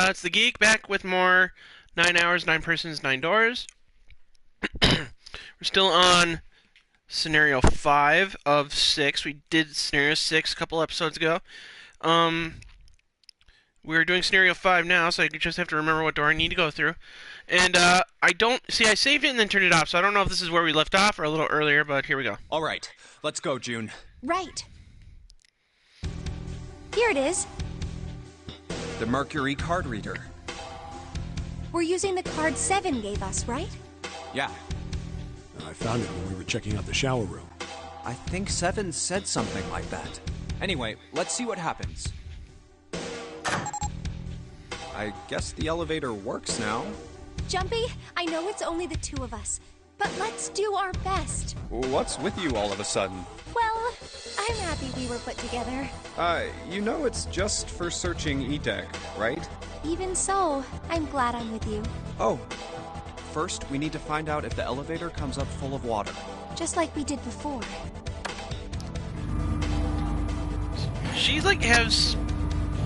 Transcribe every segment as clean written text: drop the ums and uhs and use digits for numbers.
It's the Geek back with more 9 hours, 9 persons, 9 doors. We're still on scenario 5 of 6. We did scenario 6 a couple episodes ago. We're doing scenario 5 now, so I just have to remember what door I need to go through. And I don't see. I saved it and then turned it off, so I don't know if this is where we left off or a little earlier. But here we go. All right, let's go, June. Right. Here it is. The Mercury card reader. We're using the card 7 gave us, right? Yeah, I found it when we were checking out the shower room. I think 7 said something like that. Anyway, let's see what happens. I guess the elevator works now. Jumpy, I know it's only the two of us, but let's do our best. What's with you all of a sudden? Well, I'm happy we were put together. You know it's just for searching E-Deck, right? Even so, I'm glad I'm with you. Oh, first we need to find out if the elevator comes up full of water. Just like we did before. She's like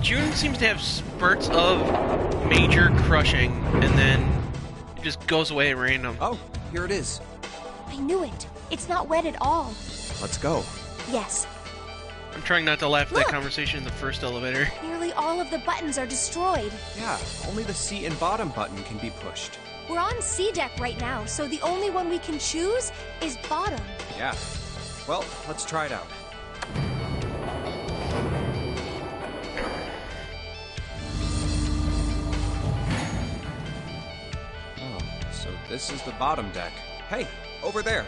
June seems to have spurts of major crushing, and then it just goes away at random. Oh, here it is. I knew it. It's not wet at all. Let's go. Yes. I'm trying not to laugh at that Look! conversation in the first elevator. Nearly all of the buttons are destroyed. Yeah, only the seat and bottom button can be pushed. We're on C deck right now, so the only one we can choose is bottom. Yeah. Well, let's try it out. Oh, so this is the bottom deck. Hey, over there.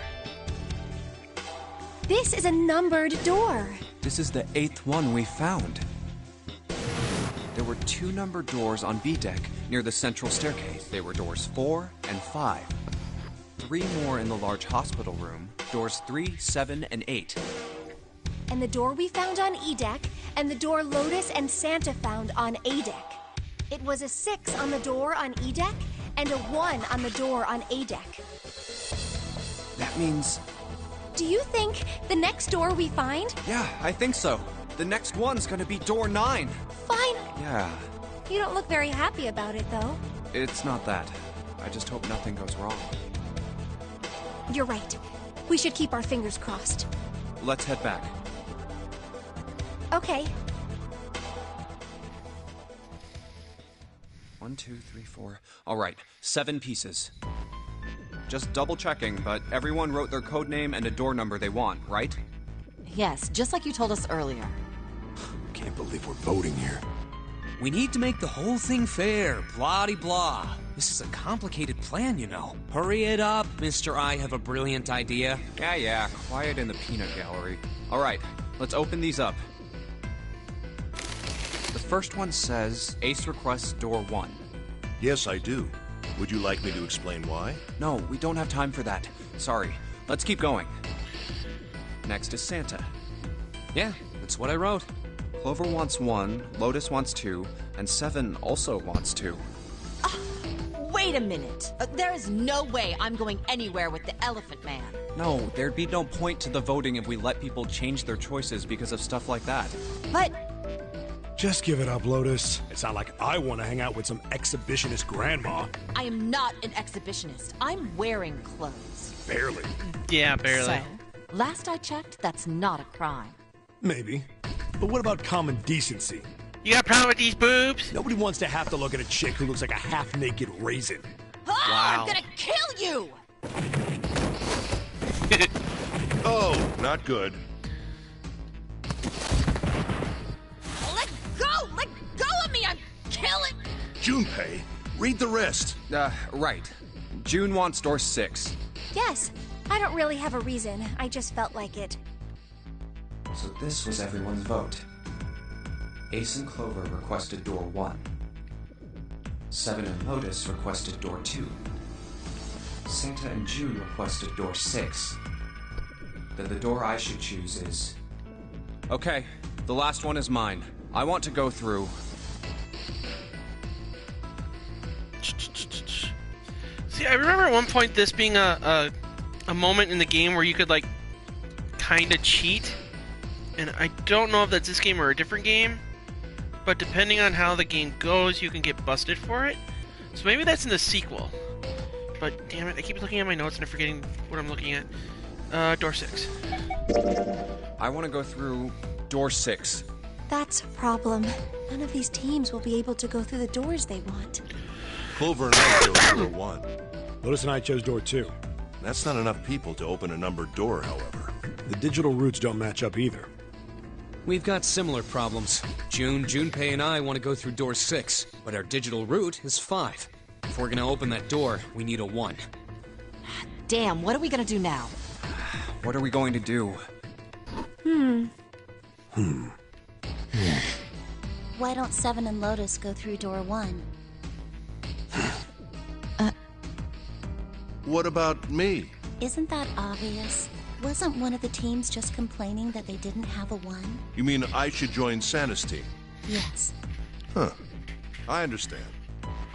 This is a numbered door. This is the 8th one we found. There were 2 numbered doors on B deck near the central staircase. They were doors 4 and 5. 3 more in the large hospital room, doors 3, 7, and 8. And the door we found on E deck, and the door Lotus and Santa found on A deck. It was a 6 on the door on E deck, and a 1 on the door on A deck. That means... Do you think the next door we find? Yeah, I think so. The next one's gonna be door 9. Fine. Yeah, You don't look very happy about it, though. it's not that. I just hope nothing goes wrong. You're right. We should keep our fingers crossed. Let's head back. Okay. 1, 2, 3, 4. All right, 7 pieces. Just double checking, but everyone wrote their code name and a door number they want, right? Yes, just like you told us earlier. Can't believe we're voting here. We need to make the whole thing fair, blah-de-blah. This is a complicated plan, you know. Hurry it up, Mr. I have a brilliant idea. Yeah, quiet in the peanut gallery. All right, let's open these up. The first one says, Ace requests door 1. Yes, I do. Would you like me to explain why? No, we don't have time for that. Sorry. Let's keep going. Next is Santa. Yeah, that's what I wrote. Clover wants 1, Lotus wants 2, and 7 also wants 2. Wait a minute. There is no way I'm going anywhere with the Elephant Man. No, there'd be no point to the voting if we let people change their choices because of stuff like that. But Just give it up, Lotus. It's not like I want to hang out with some exhibitionist grandma. I am not an exhibitionist. I'm wearing clothes. Barely. Yeah, barely. So, last I checked, that's not a crime. Maybe. But what about common decency? You got a problem with these boobs? Nobody wants to have to look at a chick who looks like a half-naked raisin. Ah, Wow. I'm gonna kill you! Oh, not good. Let go! Let go of me! I'm killing... Junpei, read the rest. Right. June wants door 6. Yes. I don't really have a reason. I just felt like it. So this was everyone's vote. Ace and Clover requested door 1. 7 and Lotus requested door 2. Santa and June requested door 6. Then the door I should choose is... Okay, the last one is mine. I want to go through... See, I remember at one point this being a moment in the game where you could like kind of cheat, and I don't know if that's this game or a different game, but depending on how the game goes, you can get busted for it. So maybe that's in the sequel. But damn it, I keep looking at my notes and I'm forgetting what I'm looking at. Door 6. I want to go through door 6. That's a problem. None of these teams will be able to go through the doors they want. Clover and I chose door 1. Lotus and I chose door 2. That's not enough people to open a numbered door, however. The digital routes don't match up either. We've got similar problems. Junpei and I want to go through door 6, but our digital route is 5. If we're gonna open that door, we need a 1. Damn, what are we gonna do now? What are we going to do? Why don't Seven and Lotus go through door 1? What about me? Isn't that obvious? Wasn't one of the teams just complaining that they didn't have a 1? You mean I should join Santa's team? Yes. Huh. I understand.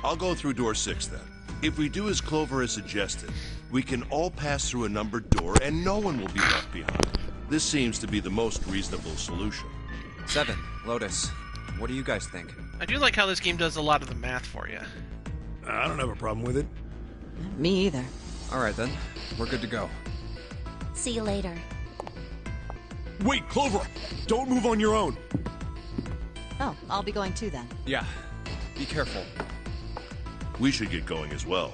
I'll go through door 6 then. If we do as Clover has suggested, we can all pass through a numbered door and no one will be left behind. This seems to be the most reasonable solution. 7, Lotus. What do you guys think? I do like how this game does a lot of the math for you. I don't have a problem with it. Me either. Alright then, we're good to go. See you later. Wait, Clover! Don't move on your own! Oh, I'll be going too then. Yeah, be careful. We should get going as well.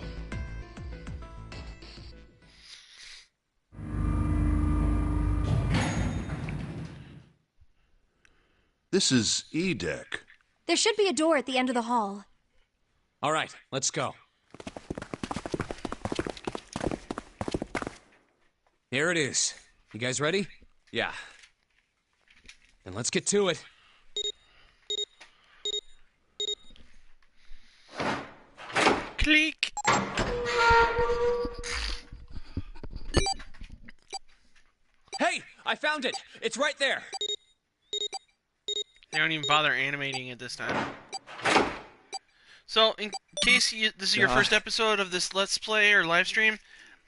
This is E-Deck. There should be a door at the end of the hall. All right, let's go. Here it is. You guys ready? Yeah. Then let's get to it. Click! Hey, I found it. It's right there. They don't even bother animating it this time. So, in case this is your first episode of this Let's Play or live stream,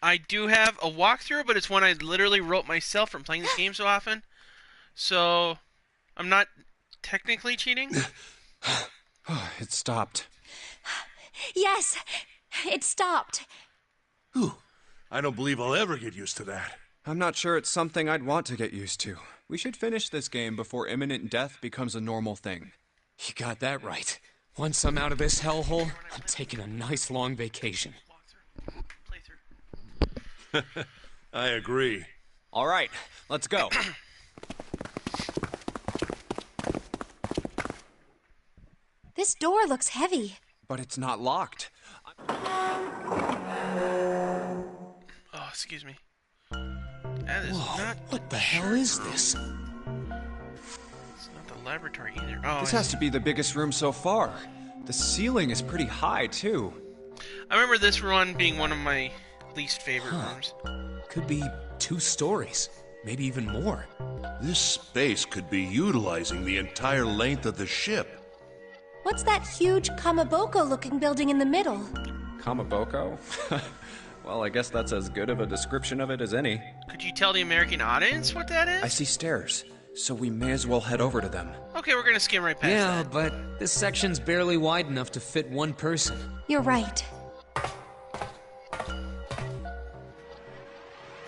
I do have a walkthrough, but it's one I literally wrote myself from playing this game so often. So, I'm not technically cheating. It stopped. Yes! It stopped. Whew. I don't believe I'll ever get used to that. I'm not sure it's something I'd want to get used to. We should finish this game before imminent death becomes a normal thing. You got that right. Once I'm out of this hellhole, I'm taking a nice long vacation. I agree. All right, let's go. This door looks heavy. But it's not locked. Oh, excuse me. That is not. What the hell is this? It's not the laboratory either. Oh, This has to be the biggest room so far. The ceiling is pretty high, too. I remember this one being one of my least favorite rooms. Could be 2 stories, maybe even more. This space could be utilizing the entire length of the ship. What's that huge Kamaboko-looking building in the middle? Kamaboko? Well, I guess that's as good of a description of it as any. Could you tell the American audience what that is? I see stairs, so we may as well head over to them. Okay, we're gonna skim right past Yeah, that. but this section's barely wide enough to fit 1 person. You're right.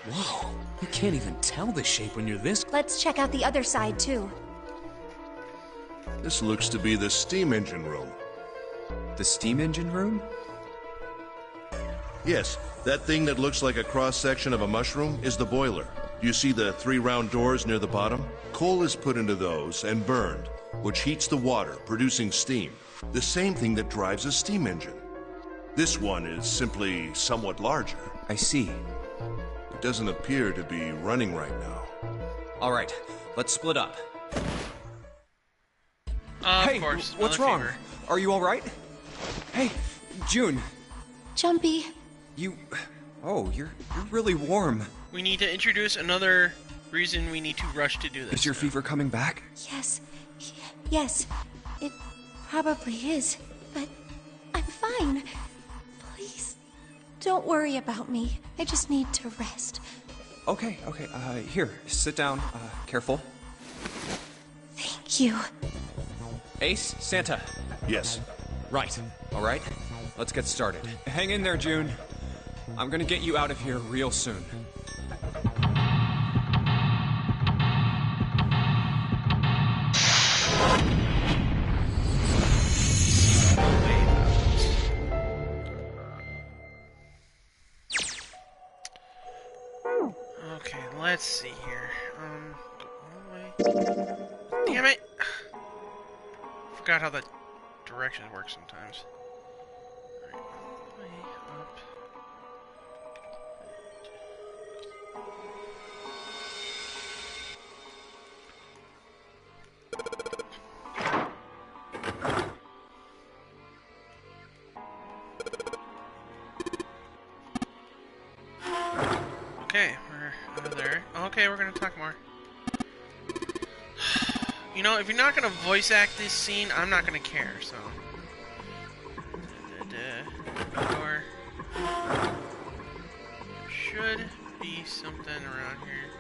Whoa, you can't even tell the shape when you're this. Let's check out the other side, too. This looks to be the steam engine room. The steam engine room? Yes, that thing that looks like a cross-section of a mushroom is the boiler. Do you see the 3 round doors near the bottom? Coal is put into those and burned, which heats the water, producing steam. The same thing that drives a steam engine. This one is simply somewhat larger. I see. It doesn't appear to be running right now. All right, let's split up. Of course. What's mother wrong? fever. Are you all right? Hey, June, Jumpy. Oh, you're really warm. We need to introduce another reason we need to rush to do this. Is your fever coming back? Yes. Yes. It probably is. But I'm fine. Please, don't worry about me. I just need to rest. Okay. Here, sit down. Careful. Thank you. Ace, Santa. Yes. Right. All right. Let's get started. Hang in there, June. I'm gonna get you out of here real soon. Okay, let's see here. All the way. Damn it! Forgot how the directions work sometimes. Alright, all the way up. Okay, we're out of there. Okay, we're gonna talk more. You know, if you're not gonna voice act this scene, I'm not gonna care, so. Door. Should be something around here.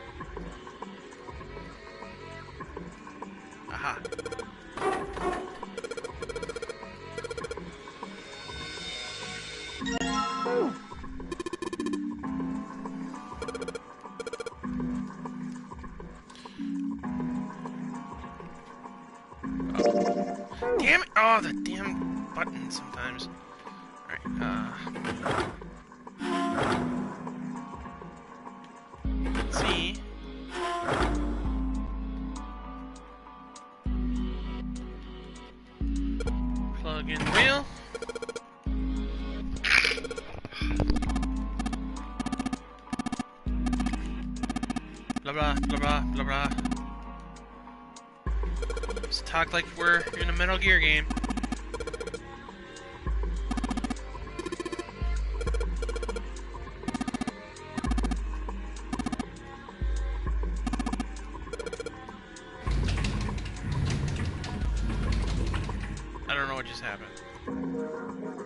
Aha. Damn it! Oh, the damn button sometimes. Alright, let's see. Plug in the wheel. Blah blah blah blah blah blah. Let's talk like we're in a Metal Gear game. I don't know what just happened.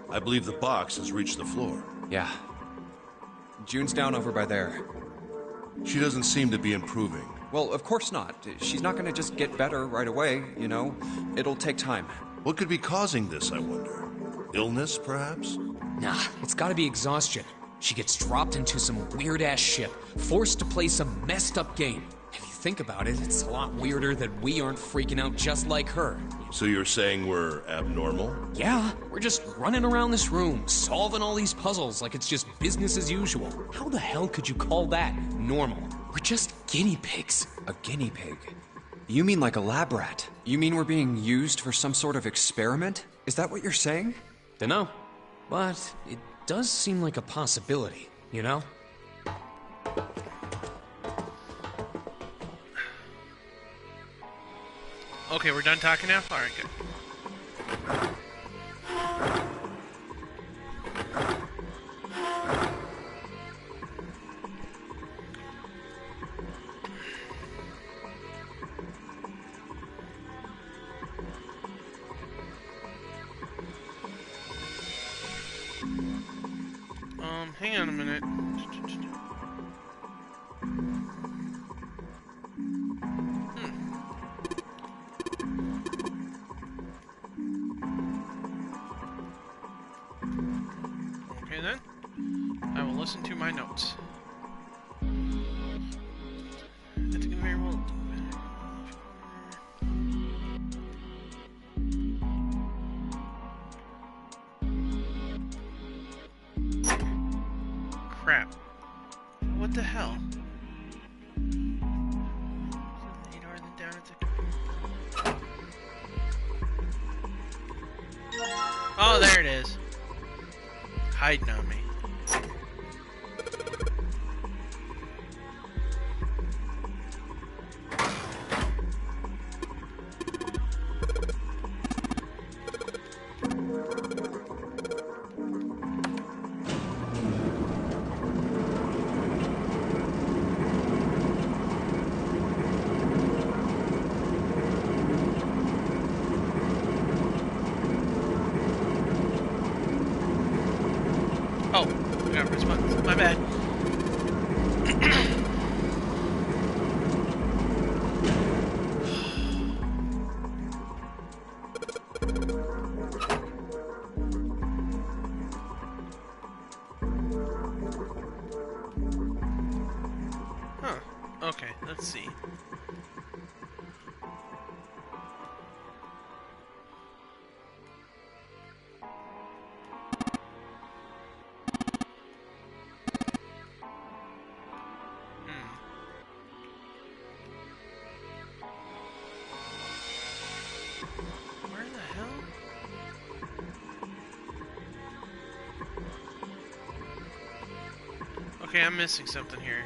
I believe the box has reached the floor. Yeah. June's down over by there. She doesn't seem to be improving. Well, of course not. She's not gonna just get better right away, you know? It'll take time. What could be causing this, I wonder? Illness, perhaps? Nah, it's gotta be exhaustion. She gets dropped into some weird-ass ship, forced to play some messed-up game. If you think about it, it's a lot weirder that we aren't freaking out just like her. So you're saying we're abnormal? Yeah, we're just running around this room, solving all these puzzles like it's just business as usual. How the hell could you call that normal? We're just guinea pigs. A guinea pig? You mean like a lab rat? You mean we're being used for some sort of experiment? Is that what you're saying? Dunno. But it does seem like a possibility, you know? Okay, we're done talking now? Alright, good. Hang on a minute. Okay then. I will listen to my notes. I think very well. Crap. What the hell? Oh, there it is. Hiding on me. Oh, I got press buttons. My bad. Let's see. Where the hell? Okay, I'm missing something here.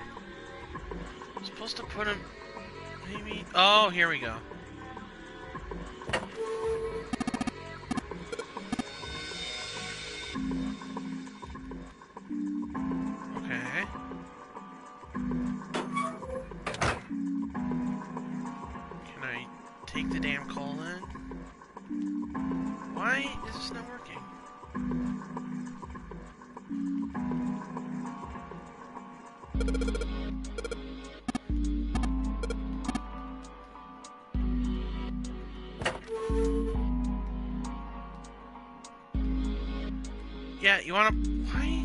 I'm supposed to put him... Maybe... Oh, here we go. Okay. Can I take the damn call then? Why is this not working? Yeah, you wanna... Why?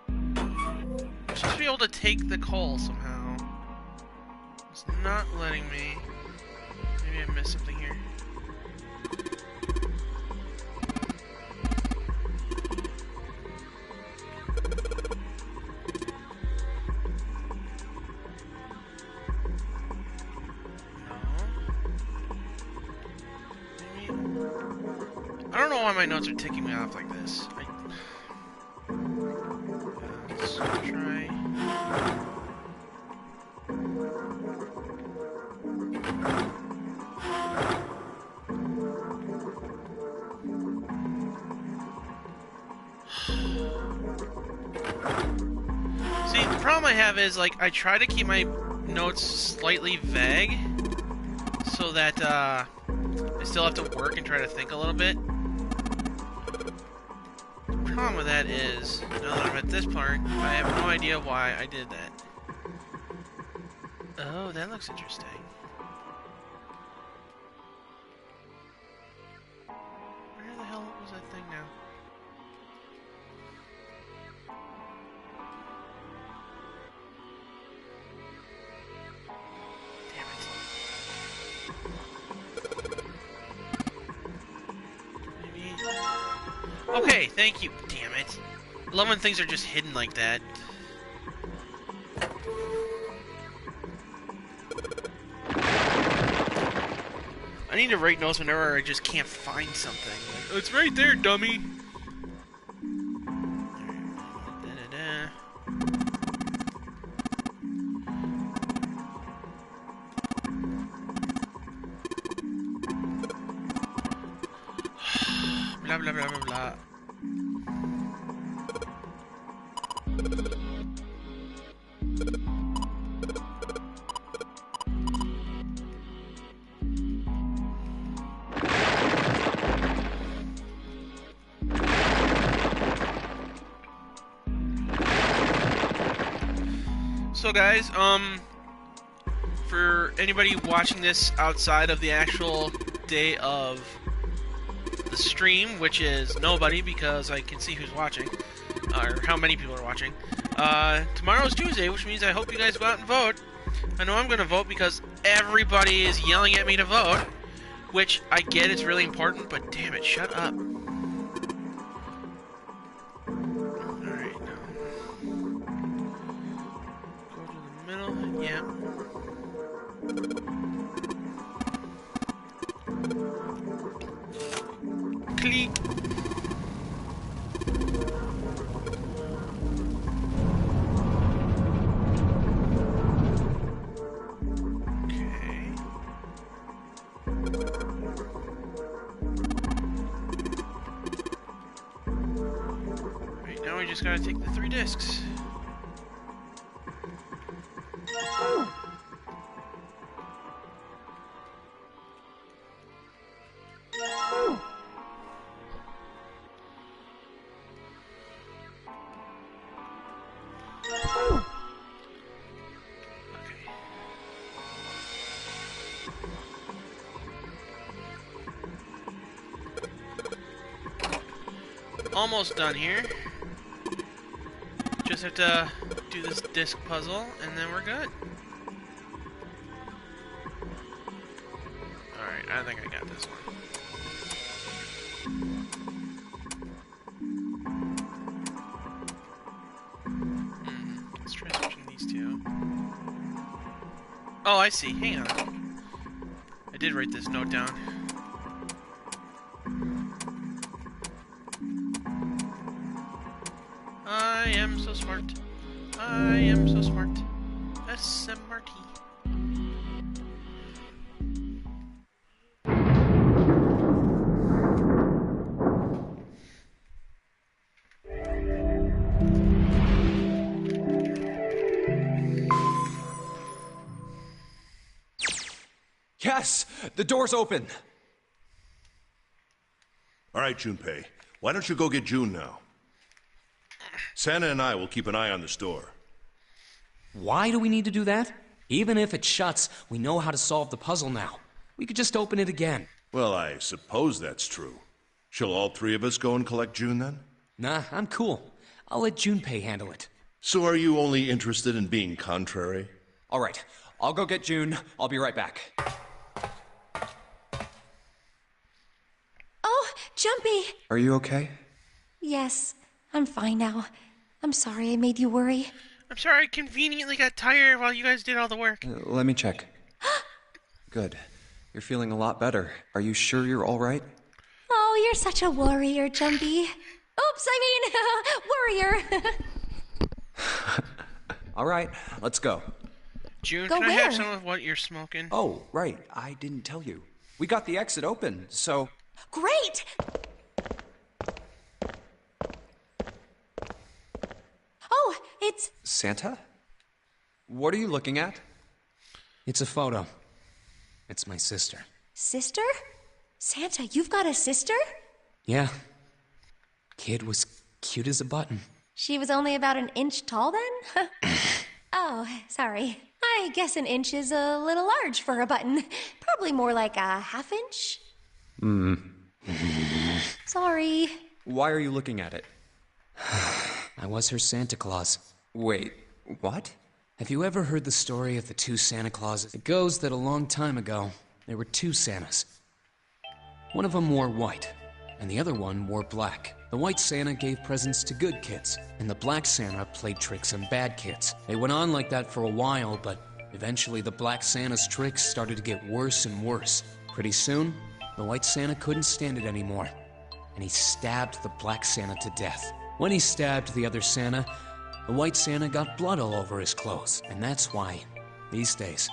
I'm supposed to be able to take the call somehow. It's not letting me. Maybe I missed something here. I don't know why my notes are ticking me off like this. Let's try. See, the problem I have is, like, I try to keep my notes slightly vague so that, I still have to work and try to think a little bit. The problem with that is, now that I'm at this part, I have no idea why I did that. Oh, that looks interesting. Where the hell was that thing now? Okay, thank you. Damn it. I love when things are just hidden like that. I need to write notes whenever I just can't find something. Like, oh, it's right there, dummy. Da-da-da. Blah, blah, blah, blah, blah. So guys, for anybody watching this outside of the actual day of the stream, which is nobody because I can see who's watching, or how many people are watching, tomorrow's Tuesday, which means I hope you guys go out and vote. I know I'm going to vote because everybody is yelling at me to vote, which I get it's really important, but damn it, shut up. Alright, now. Go to the middle, yeah. Click. Right, now we just gotta take the 3 discs. Almost done here. Just have to do do this disc puzzle, and then we're good. Alright, I think I got this one. Let's try switching these two. Oh, I see. Hang on. I did write this note down. I am so smart. I am so smart. SMRT. Yes! The door's open! All right, Junpei. Why don't you go get June now? Santa and I will keep an eye on this door. Why do we need to do that? Even if it shuts, we know how to solve the puzzle now. We could just open it again. Well, I suppose that's true. Shall all three of us go and collect June then? Nah, I'm cool. I'll let Junpei handle it. So are you only interested in being contrary? All right, I'll go get June. I'll be right back. Oh, Jumpy! Are you okay? Yes, I'm fine now. I'm sorry I made you worry. I'm sorry I conveniently got tired while you guys did all the work. Let me check. Good. You're feeling a lot better. Are you sure you're all right? Oh, you're such a worrier, Jumpy. Oops, I mean, worrier. All right, let's go. June, Go can I have where? some of what you're smoking? Oh, right. I didn't tell you. We got the exit open, so... Great! Oh, it's... Santa? What are you looking at? It's a photo. It's my sister. Sister? Santa, you've got a sister? Yeah. Kid was cute as a button. She was only about an inch tall then? Oh, sorry. I guess an inch is a little large for a button. Probably more like a half inch. Sorry. Why are you looking at it? I was her Santa Claus. Wait, what? Have you ever heard the story of the two Santa Clauses? It goes that a long time ago, there were two Santas. One of them wore white, and the other one wore black. The white Santa gave presents to good kids, and the black Santa played tricks on bad kids. They went on like that for a while, but eventually the black Santa's tricks started to get worse and worse. Pretty soon, the white Santa couldn't stand it anymore, and he stabbed the black Santa to death. When he stabbed the other Santa, the white Santa got blood all over his clothes, and that's why, these days,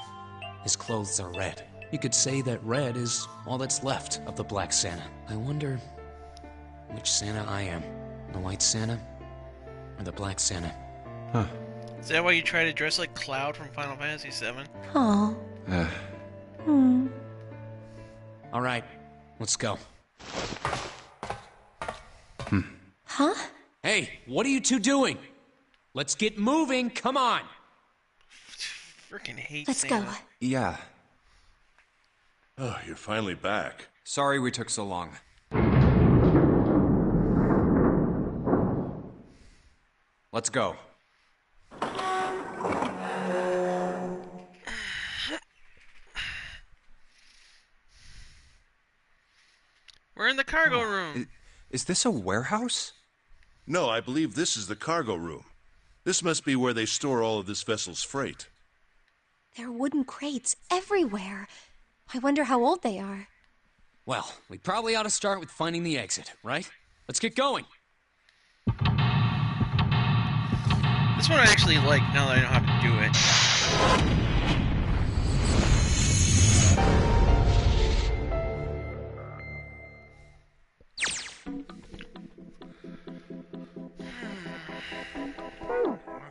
his clothes are red. You could say that red is all that's left of the black Santa. I wonder which Santa I am, the white Santa or the black Santa. Huh. Is that why you try to dress like Cloud from Final Fantasy VII? Oh. All right, let's go. Huh? Hey, what are you two doing? Let's get moving, come on! Freaking hate Let's Santa. go. Yeah. Oh, you're finally back. Sorry we took so long. Let's go. We're in the cargo room. Is this a warehouse? No, I believe this is the cargo room. This must be where they store all of this vessel's freight. There are wooden crates everywhere. I wonder how old they are. Well, we probably ought to start with finding the exit, right? Let's get going. This one I actually like now that I know how to do it.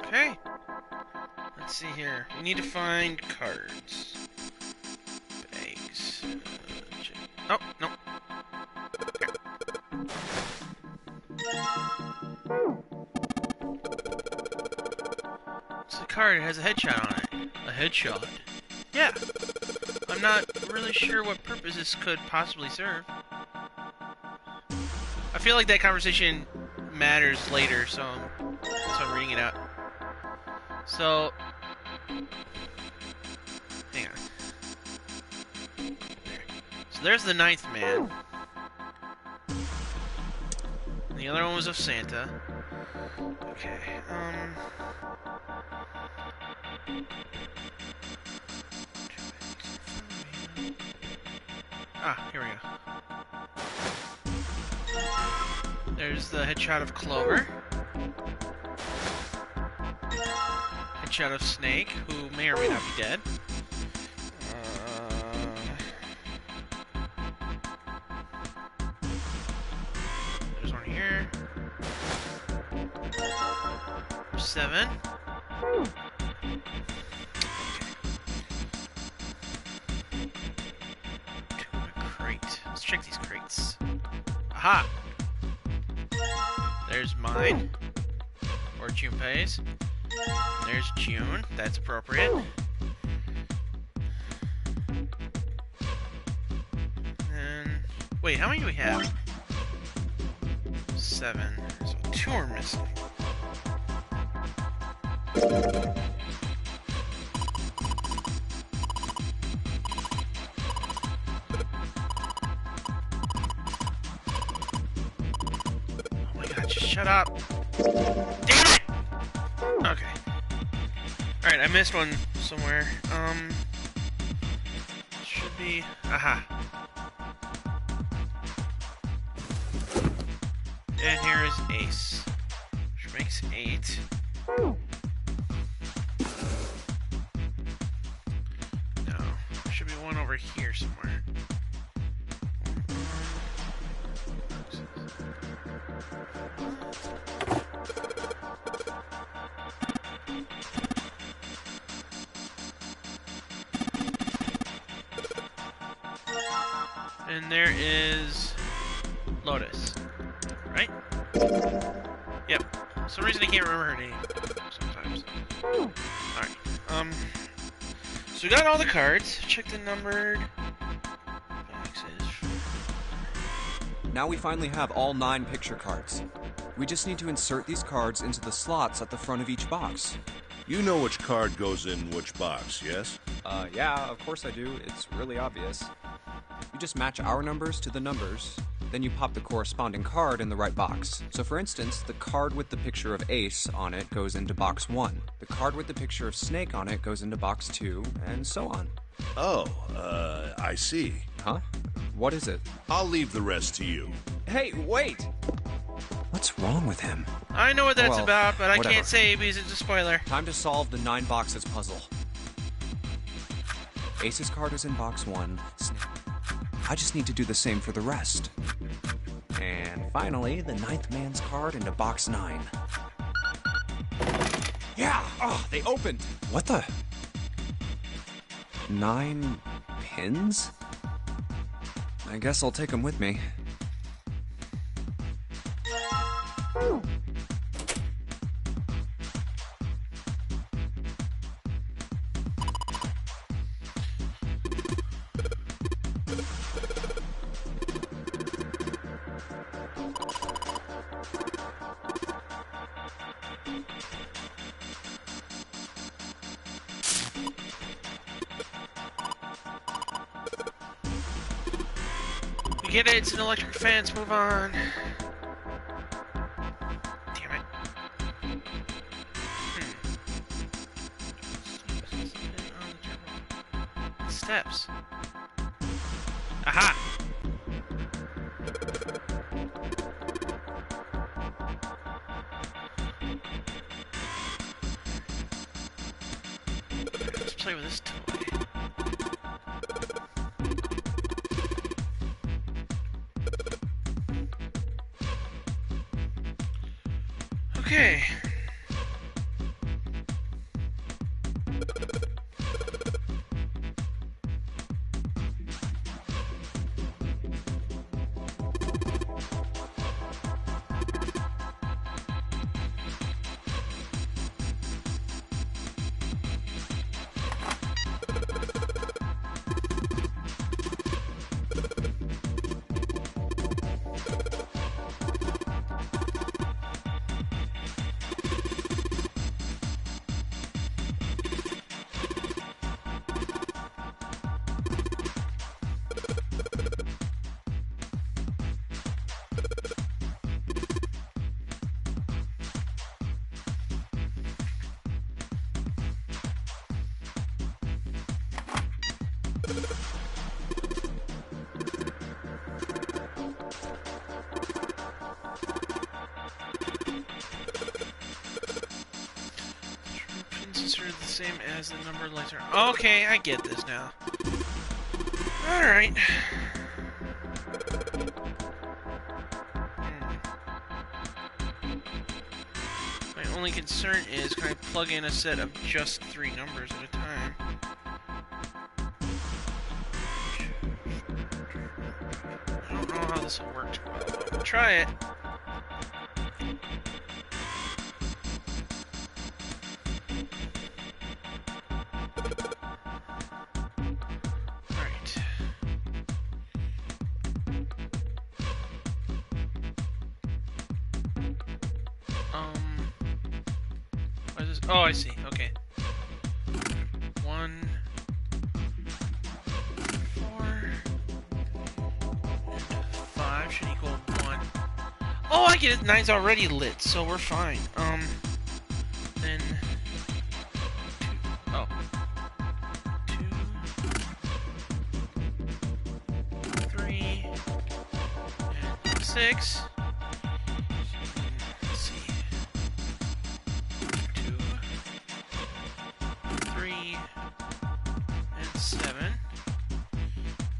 Okay. Let's see here. We need to find cards. Bags. Oh, no. It's the card. It has a headshot on it. A headshot. Yeah. I'm not really sure what purpose this could possibly serve. I feel like that conversation matters later, so I'm reading it out. So, hang on. There. So there's the ninth man. And the other one was of Santa. Okay, Ah, here we go. There's the headshot of Clover. Headshot of Snake, who may or may not be dead. There's one here. 7. Crate. Let's check these crates. Aha! There's mine. Or Junpei's. There's June. That's appropriate. And wait, how many do we have? 7. So 2 are missing. Oh my god, just shut up. Damn it! Okay. Alright, I missed one somewhere. Should be... Aha. And here is Ace. Which makes 8. No. Should be one over here somewhere. And there is Lotus, right? Yep. For some reason I can't remember her name sometimes. Alright. So we got all the cards. Check the numbered boxes. Now we finally have all 9 picture cards. We just need to insert these cards into the slots at the front of each box. You know which card goes in which box, yes? Yeah, of course I do. It's really obvious. You just match our numbers to the numbers, then you pop the corresponding card in the right box. So for instance, the card with the picture of Ace on it goes into box 1. The card with the picture of Snake on it goes into box 2, and so on. Oh, I see. Huh? What is it? I'll leave the rest to you. Hey, wait! What's wrong with him? I know what that's Well, about, but I whatever. can't say because it's a spoiler. Time to solve the 9 boxes puzzle. Ace's card is in box 1. I just need to do the same for the rest. And finally, the 9th man's card into box 9. Yeah! Oh, they opened! What the? 9 pins? I guess I'll take them with me. We get it, it's an electric fence, move on. Damn it. Steps. Aha! Let's play with this toy. Okay. Pins are the same as the number of lights are. Okay, I get this now. Alright. My only concern is, can I plug in a set of just 3 numbers at a time? I don't know how this will work too well, but we'll try it. Alright. What is this? Oh, I see. Okay. 1, 4, 5 should equal 1. Oh, I get it. 9's already lit, so we're fine. Then 2. Oh. 2, 3, and 6. Let's see. 2, 3, and 7.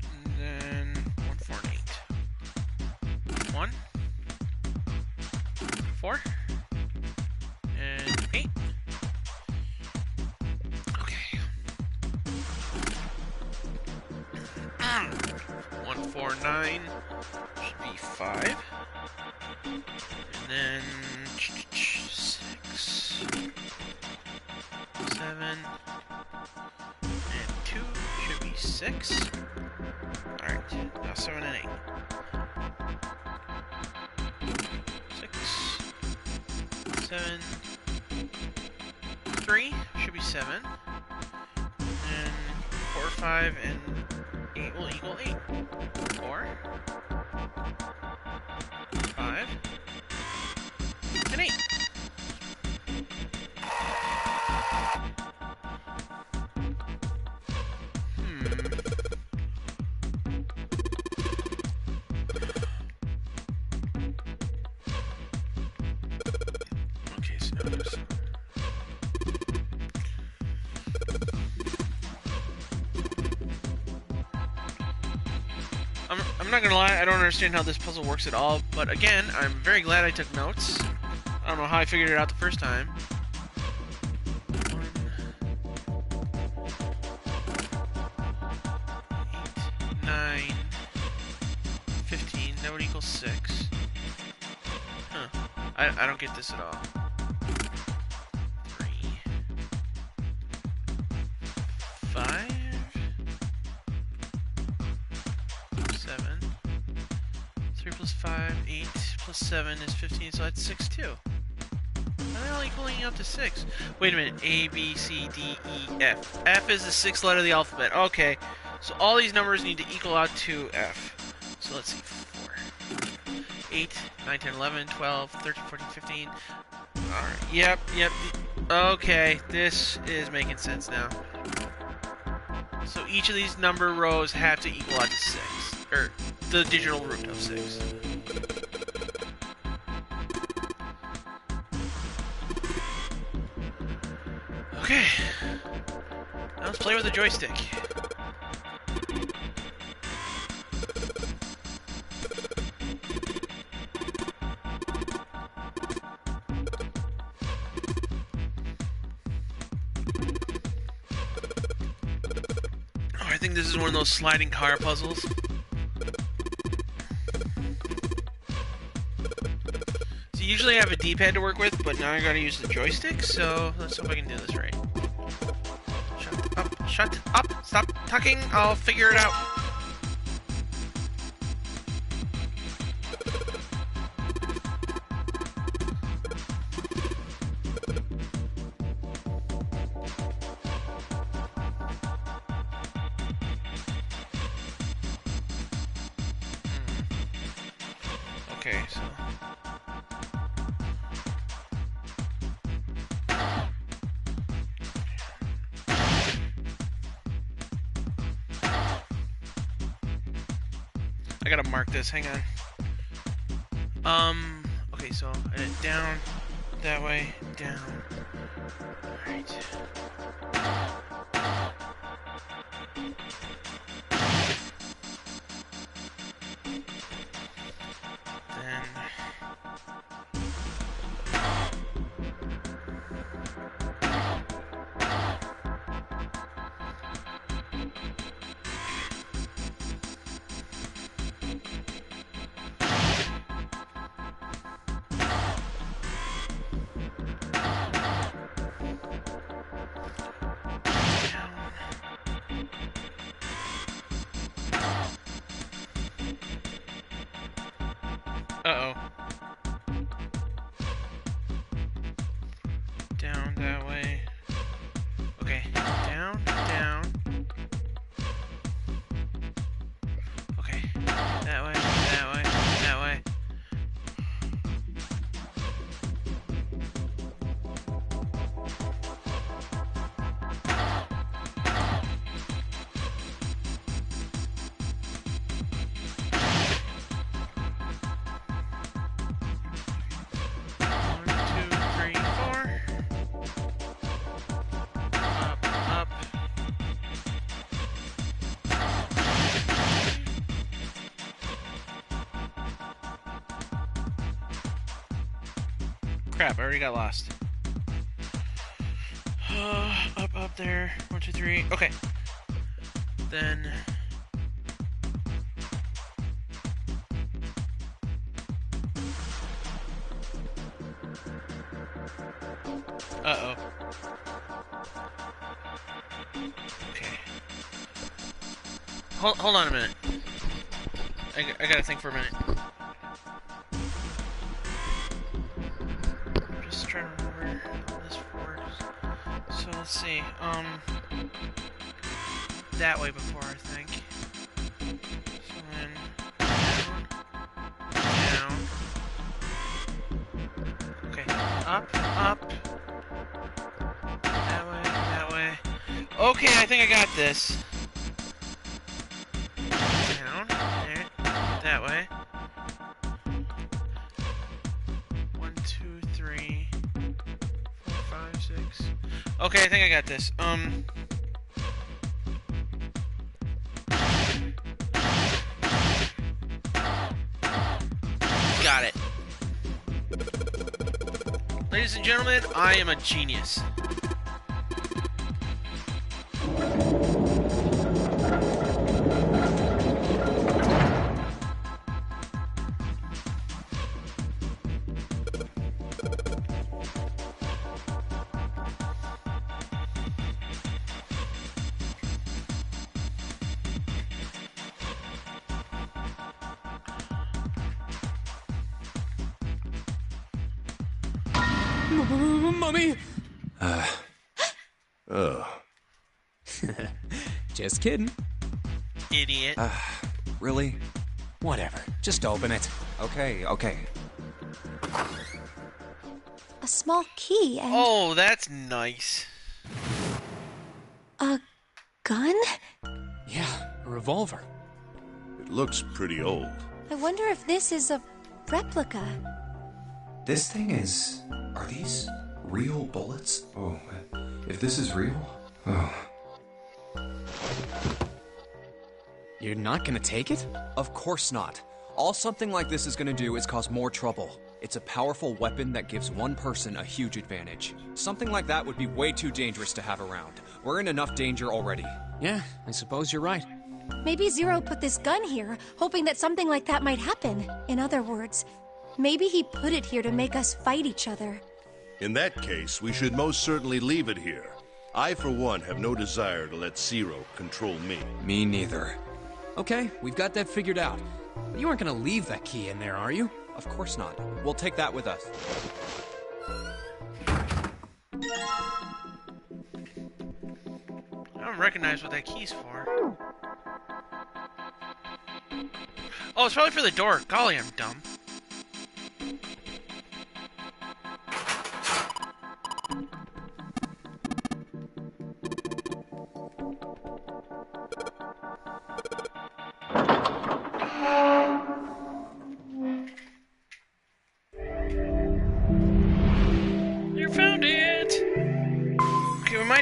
And then 1, 4, and 8. 1, 4, and 8. Okay. 1, 4, 9 should be 5. And then 6, 7, and 2 should be 6. Alright, now 7 and 8. 6, 7, 3 should be 7. And 4, 5, and 8 will equal 8. 4, 5, and 8. Okay, so now there's... I'm not gonna lie, I don't understand how this puzzle works at all, but again, I'm very glad I took notes. I don't know how I figured it out the first time. 1, 8, 9, 15, that would equal 6. Huh. I don't get this at all. 3, 5, 7. 3 plus 5, 8 plus 7 is 15, so that's 6 too. Are they all equaling out to 6? Wait a minute. A, B, C, D, E, F. F is the 6th letter of the alphabet. Okay. So all these numbers need to equal out to F. So let's see. 4, 8, 9, 10, 11, 12, 13, 14, 15. Alright. Yep. Okay. This is making sense now. So each of these number rows have to equal out to 6. Or the digital root of 6. Okay. Now let's play with the joystick. Oh, I think this is one of those sliding car puzzles. So usually I have a D-pad to work with, but now I gotta use the joystick, so let's hope I can do this right. Shut up, stop talking, I'll figure it out. Okay, so... gotta mark this. Hang on. Okay, so down that way, down. Alright. Then uh-oh. Down that way. Okay, down. Okay, that way. 1, 2, 3, 4. Up. Crap, I already got lost. Up there. 1, 2, 3. Okay. Then. Uh-oh. Okay. Hold on a minute. I gotta think for a minute. I'm just trying to remember how this works. So let's see. That way before, I think. So then down. Okay. Up. That way. Okay, I think I got this. Down. There. That way. 1, 2, 3, 4, 5, 6. Okay, I think I got this. Got it. Ladies and gentlemen, I am a genius. Mummy! Just kidding. Idiot. Really? Whatever. Just open it. Okay. A small key and Oh, that's nice. a gun? Yeah, a revolver. It looks pretty old. I wonder if this is a replica. This thing is... Are these real bullets? Oh, if this is real... Oh. You're not gonna take it? Of course not. All something like this is gonna do is cause more trouble. It's a powerful weapon that gives one person a huge advantage. Something like that would be way too dangerous to have around. We're in enough danger already. Yeah, I suppose you're right. Maybe Zero put this gun here, hoping that something like that might happen. In other words, maybe he put it here to make us fight each other. In that case, we should most certainly leave it here. I, for one, have no desire to let Zero control me. Me neither. Okay, we've got that figured out. You aren't gonna leave that key in there, are you? Of course not. We'll take that with us. I don't recognize what that key's for. Oh, it's probably for the door. Golly, I'm dumb.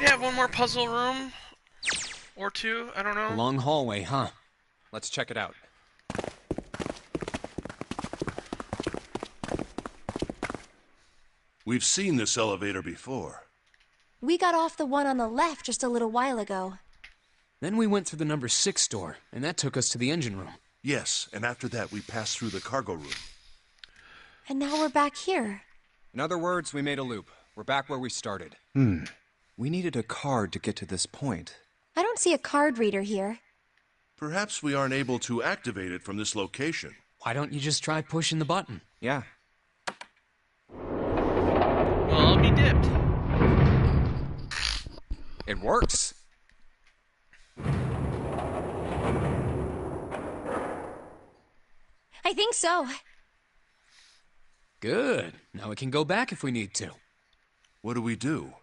might have one more puzzle room. Or two, I don't A know. long hallway, huh? Let's check it out. We've seen this elevator before. We got off the one on the left just a little while ago. Then we went through the number 6 door, and that took us to the engine room. Yes, and after that we passed through the cargo room. And now we're back here. In other words, we made a loop. We're back where we started. We needed a card to get to this point. I don't see a card reader here. Perhaps we aren't able to activate it from this location. Why don't you just try pushing the button? Yeah. Well, I'll be dipped. It works. I think so. Good. Now we can go back if we need to. What do we do?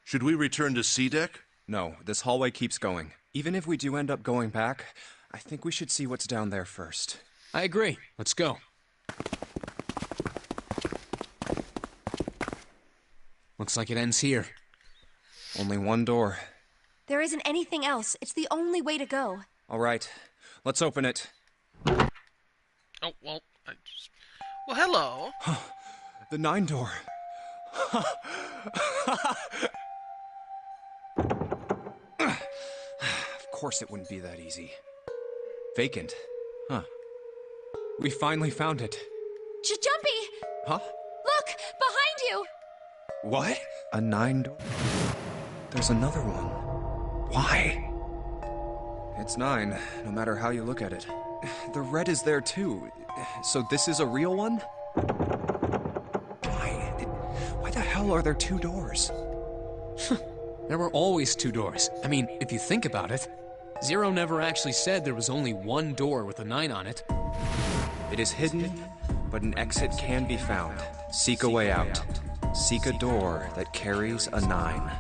Should we return to C deck? No, this hallway keeps going. Even if we do end up going back, I think we should see what's down there first. I agree. Let's go. Looks like it ends here. Only one door. There isn't anything else. It's the only way to go. All right, let's open it. Oh, well, Well, hello. The 9 door. Of course it wouldn't be that easy. Vacant. Huh. We finally found it. Jumpy! Huh? Look! Behind you! What? A 9 door? There's another one. Why? It's 9, no matter how you look at it. The red is there too. So this is a real one? Why the hell are there 2 doors? There were always 2 doors. I mean, if you think about it, Zero never actually said there was only one door with a 9 on it. It is hidden, but an exit can be found. Seek a way out. Seek a door that carries a 9.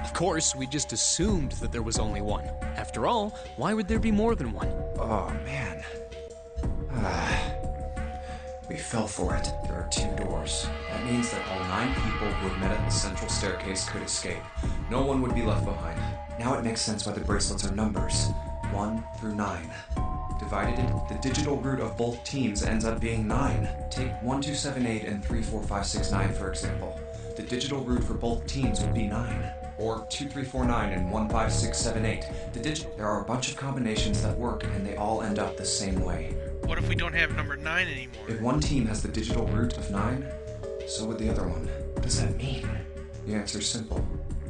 Of course, we just assumed that there was only one. After all, why would there be more than one? Oh, man. We fell for it. There are 2 doors. That means that all 9 people who had met at the central staircase could escape. No one would be left behind. Now it makes sense why the bracelets are numbers. 1 through 9. Divided it, the digital root of both teams ends up being 9. Take 1278 and 34569 for example. The digital root for both teams would be 9. Or 2349 and 15678. There are a bunch of combinations that work and they all end up the same way. What if we don't have number 9 anymore? If one team has the digital root of 9, so would the other one. What does that mean? The answer's simple.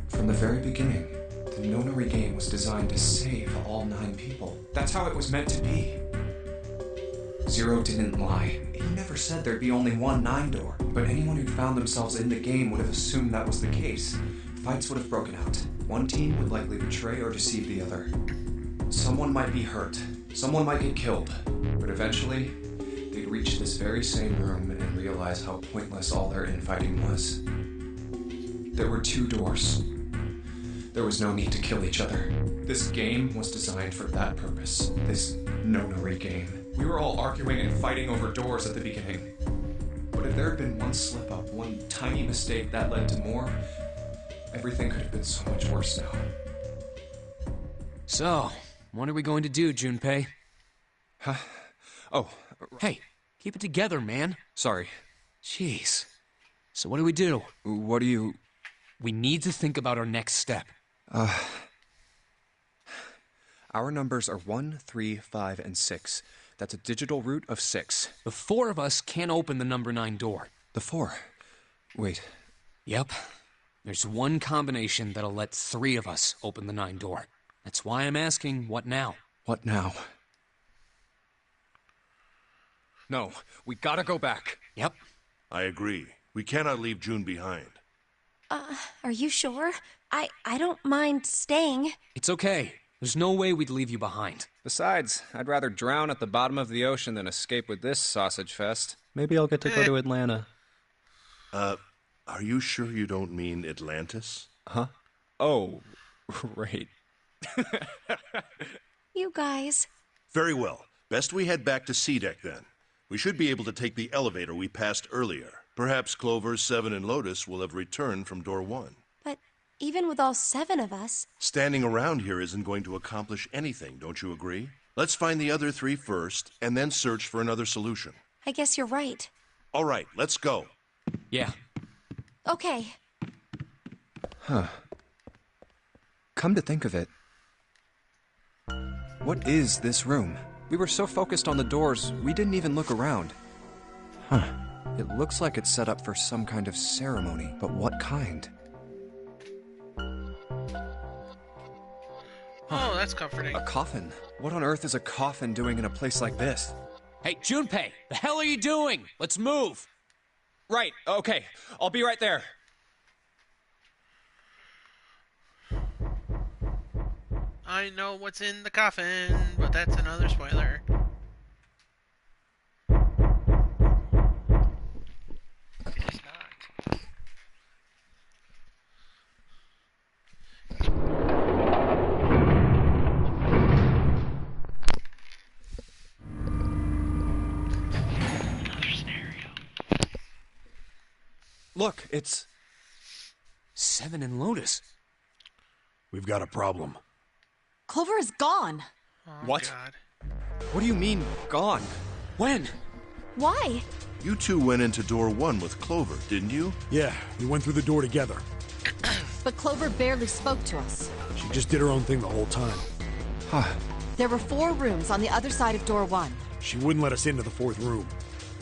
From the very beginning, the Nonary game was designed to save all 9 people. That's how it was meant to be. Zero didn't lie. He never said there'd be only one 9 door, but anyone who'd found themselves in the game would have assumed that was the case. Fights would have broken out. One team would likely betray or deceive the other. Someone might be hurt. Someone might get killed. But eventually, they'd reach this very same room and realize how pointless all their infighting was. There were 2 doors. There was no need to kill each other. This game was designed for that purpose. This Nonary game. We were all arguing and fighting over doors at the beginning. But if there had been one slip-up, one tiny mistake that led to more, everything could have been so much worse now. So, what are we going to do, Junpei? Huh? Oh, Hey, keep it together, man. sorry. Jeez. So what do we do? What do you... We need to think about our next step. Our numbers are 1, 3, 5, and 6. That's a digital root of 6. The 4 of us can't open the number 9 door. The 4. Wait. Yep. There's one combination that'll let 3 of us open the 9 door. That's why I'm asking, what now? What now? No, we gotta go back. Yep. I agree. We cannot leave June behind. Are you sure? I don't mind staying. It's okay. There's no way we'd leave you behind. Besides, I'd rather drown at the bottom of the ocean than escape with this sausage fest. Maybe I'll get to go to Atlanta. Are you sure you don't mean Atlantis? Huh? Oh, right. You guys. Very well. Best we head back to C deck then. We should be able to take the elevator we passed earlier. Perhaps Clover, 7, and Lotus will have returned from door 1. But Even with all 7 of us. Standing around here isn't going to accomplish anything, don't you agree? Let's find the other 3 first, and then search for another solution. I guess you're right. All right, let's go. Yeah. Okay. Huh. Come to think of it, what is this room? We were so focused on the doors, we didn't even look around. Huh. It looks like it's set up for some kind of ceremony, but what kind? Oh, that's comforting. A coffin? What on earth is a coffin doing in a place like this? Hey, Junpei, the hell are you doing? Let's move. Right, okay. I'll be right there. I know what's in the coffin, but that's another spoiler. It's not. Another scenario. Look, it's... 7 and Lotus. We've got a problem. Clover is gone. Oh, What? God. What do you mean, gone? When? Why? You 2 went into door 1 with Clover, didn't you? Yeah, we went through the door together. But Clover barely spoke to us. She just did her own thing the whole time. Huh. There were 4 rooms on the other side of door 1. She wouldn't let us into the 4th room.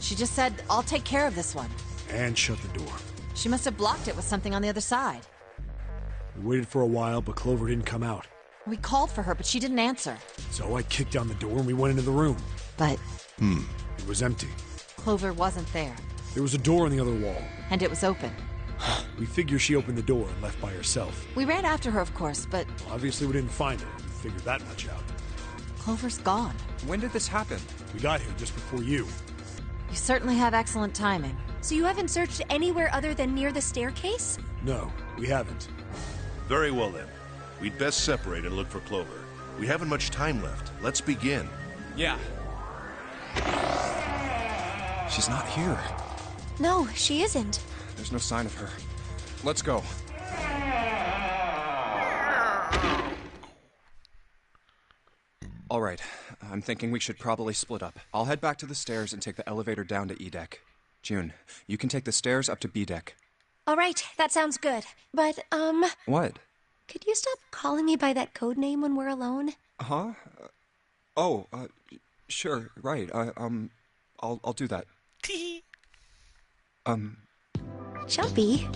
She just said, I'll take care of this one. And shut the door. She must have blocked it with something on the other side. We waited for a while, but Clover didn't come out. We called for her, but she didn't answer. So I kicked down the door and we went into the room. But It was empty. Clover wasn't there, There was a door on the other wall. and it was open. We figure she opened the door and left by herself. We ran after her, of course, but Obviously, we didn't find her. We figured that much out. Clover's gone. When did this happen? We got here just before you. You certainly have excellent timing. So you haven't searched anywhere other than near the staircase? No, we haven't. Very well then. We'd best separate and look for Clover. We haven't much time left. Let's begin. Yeah. She's not here. No, she isn't. There's no sign of her. Let's go. All right. I'm thinking we should probably split up. I'll head back to the stairs and take the elevator down to E deck. June, you can take the stairs up to B deck. All right, that sounds good. But, What? could you stop calling me by that code name when we're alone? Huh? Sure, right. I'll do that. Tee. Jumpy.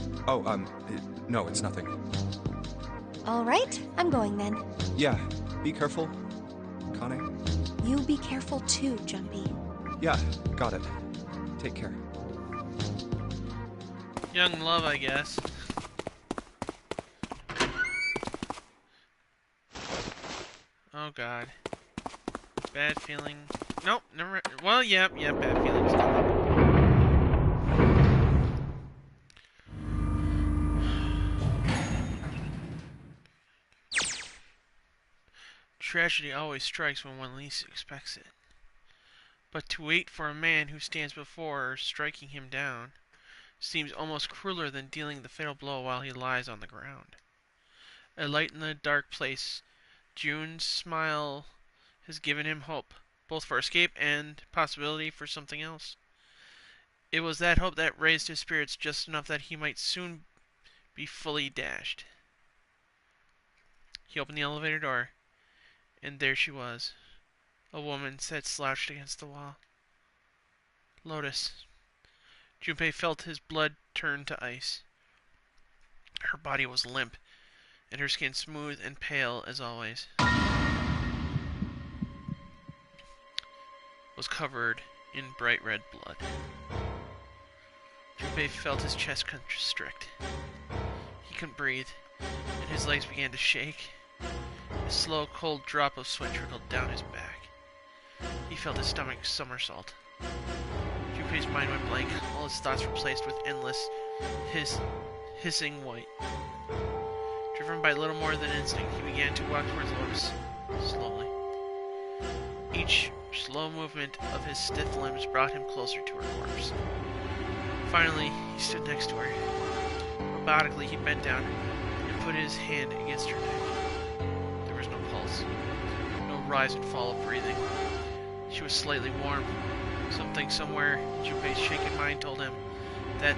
No, it's nothing. All right, I'm going then. Yeah, be careful, Kane. You be careful too, Jumpy. Yeah, got it. Take care. Young love, I guess. Oh God. Bad feeling. Nope, never. Well, yeah, bad feelings. Tragedy always strikes when one least expects it. But to wait for a man who stands before her, striking him down, seems almost crueler than dealing the fatal blow while he lies on the ground. A light in the dark place, June's smile has given him hope, both for escape and possibility for something else. It was that hope that raised his spirits just enough that he might soon be fully dashed. He opened the elevator door, and there she was. A woman sat slouched against the wall. Lotus. Junpei felt his blood turn to ice. Her body was limp, and her skin smooth and pale as always. Was covered in bright red blood. Junpei felt his chest constrict. He couldn't breathe, and his legs began to shake. A slow, cold drop of sweat trickled down his back. He felt his stomach somersault. Junpei's mind went blank, all his thoughts replaced with endless, hissing white. Driven by little more than instinct, he began to walk towards Lotus, slowly. Each slow movement of his stiff limbs brought him closer to her corpse. Finally, he stood next to her. Robotically, he bent down and put his hand against her neck. There was no pulse, no rise and fall of breathing. She was slightly warm. Something somewhere in Junpei's shaken mind told him that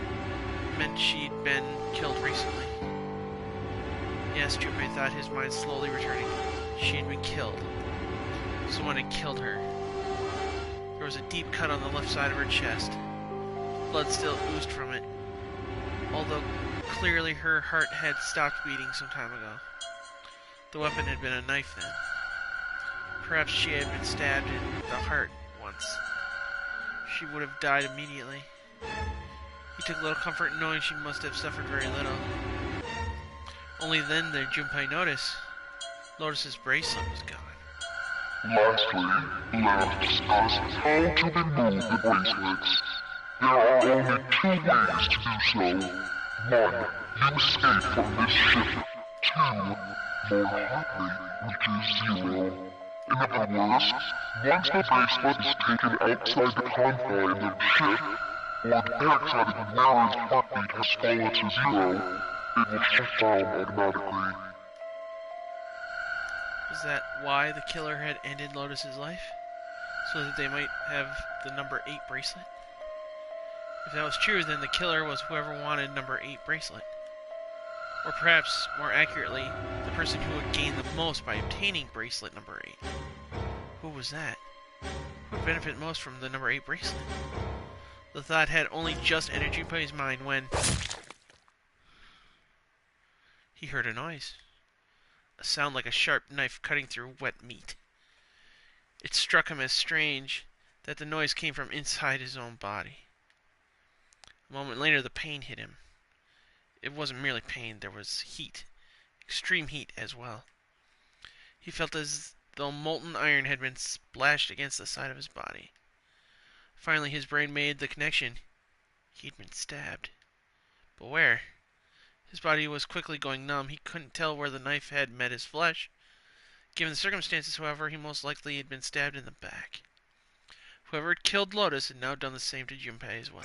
meant she'd been killed recently. Yes, Junpei thought, his mind slowly returning. She had been killed. Someone had killed her. There was a deep cut on the left side of her chest. Blood still oozed from it, although clearly her heart had stopped beating some time ago. The weapon had been a knife then. Perhaps she had been stabbed in the heart once. She would have died immediately. He took little comfort in knowing she must have suffered very little. Only then did Junpei notice Lotus's bracelet was gone. Lastly, let us discuss how to remove the bracelets. There are only two ways to do so. One, you escape from this ship. Two, your heart rate reaches 0. In other words, once the bracelet is taken outside the confines of the ship, or the parasite of the wearer's heartbeat has fallen to 0, it will shut down automatically. Is that why the killer had ended Lotus's life? So that they might have the number 8 bracelet? If that was true, then the killer was whoever wanted number 8 bracelet. Or perhaps, more accurately, the person who would gain the most by obtaining bracelet number 8. Who was that? Who would benefit most from the number 8 bracelet? The thought had only just entered Junpei's mind when he heard a noise. A sound like a sharp knife cutting through wet meat. It struck him as strange that the noise came from inside his own body. A moment later, the pain hit him. It wasn't merely pain, there was heat. Extreme heat as well. He felt as though molten iron had been splashed against the side of his body. Finally, his brain made the connection. He'd been stabbed. But where? His body was quickly going numb. He couldn't tell where the knife had met his flesh. Given the circumstances, however, he most likely had been stabbed in the back. Whoever had killed Lotus had now done the same to Junpei as well.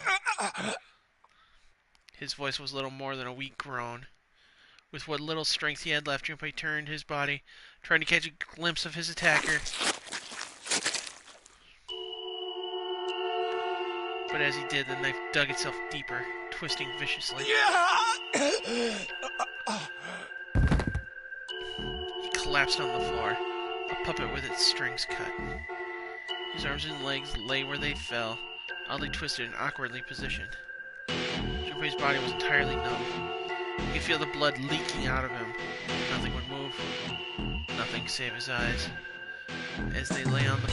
His voice was little more than a weak groan. With what little strength he had left, Junpei turned his body, trying to catch a glimpse of his attacker. But as he did, the knife dug itself deeper, twisting viciously. He collapsed on the floor, a puppet with its strings cut. His arms and legs lay where they fell, oddly twisted and awkwardly positioned. Junpei's body was entirely numb. He could feel the blood leaking out of him. Nothing would move. Nothing save his eyes. As he lay on the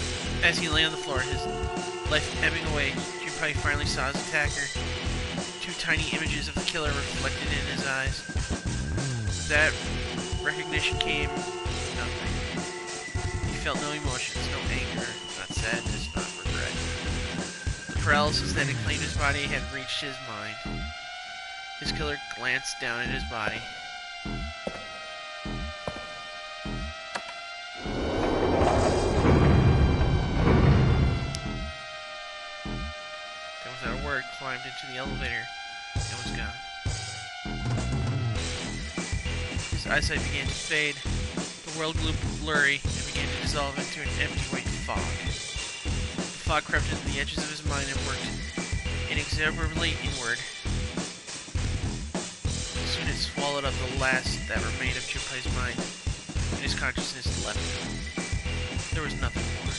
floor, his life ebbing away, Junpei finally saw his attacker. 2 tiny images of the killer reflected in his eyes. With that recognition came nothing. He felt no emotions, no anger, not sadness, not regret. The paralysis that had claimed his body had reached his mind. His killer glanced down at his body. Then without a word, climbed into the elevator and was gone. His eyesight began to fade. The world grew blurry and began to dissolve into an empty white fog. The fog crept into the edges of his mind and worked inexorably inward. Soon it swallowed up the last that remained of Junpei's mind, and his consciousness left him. There was nothing more.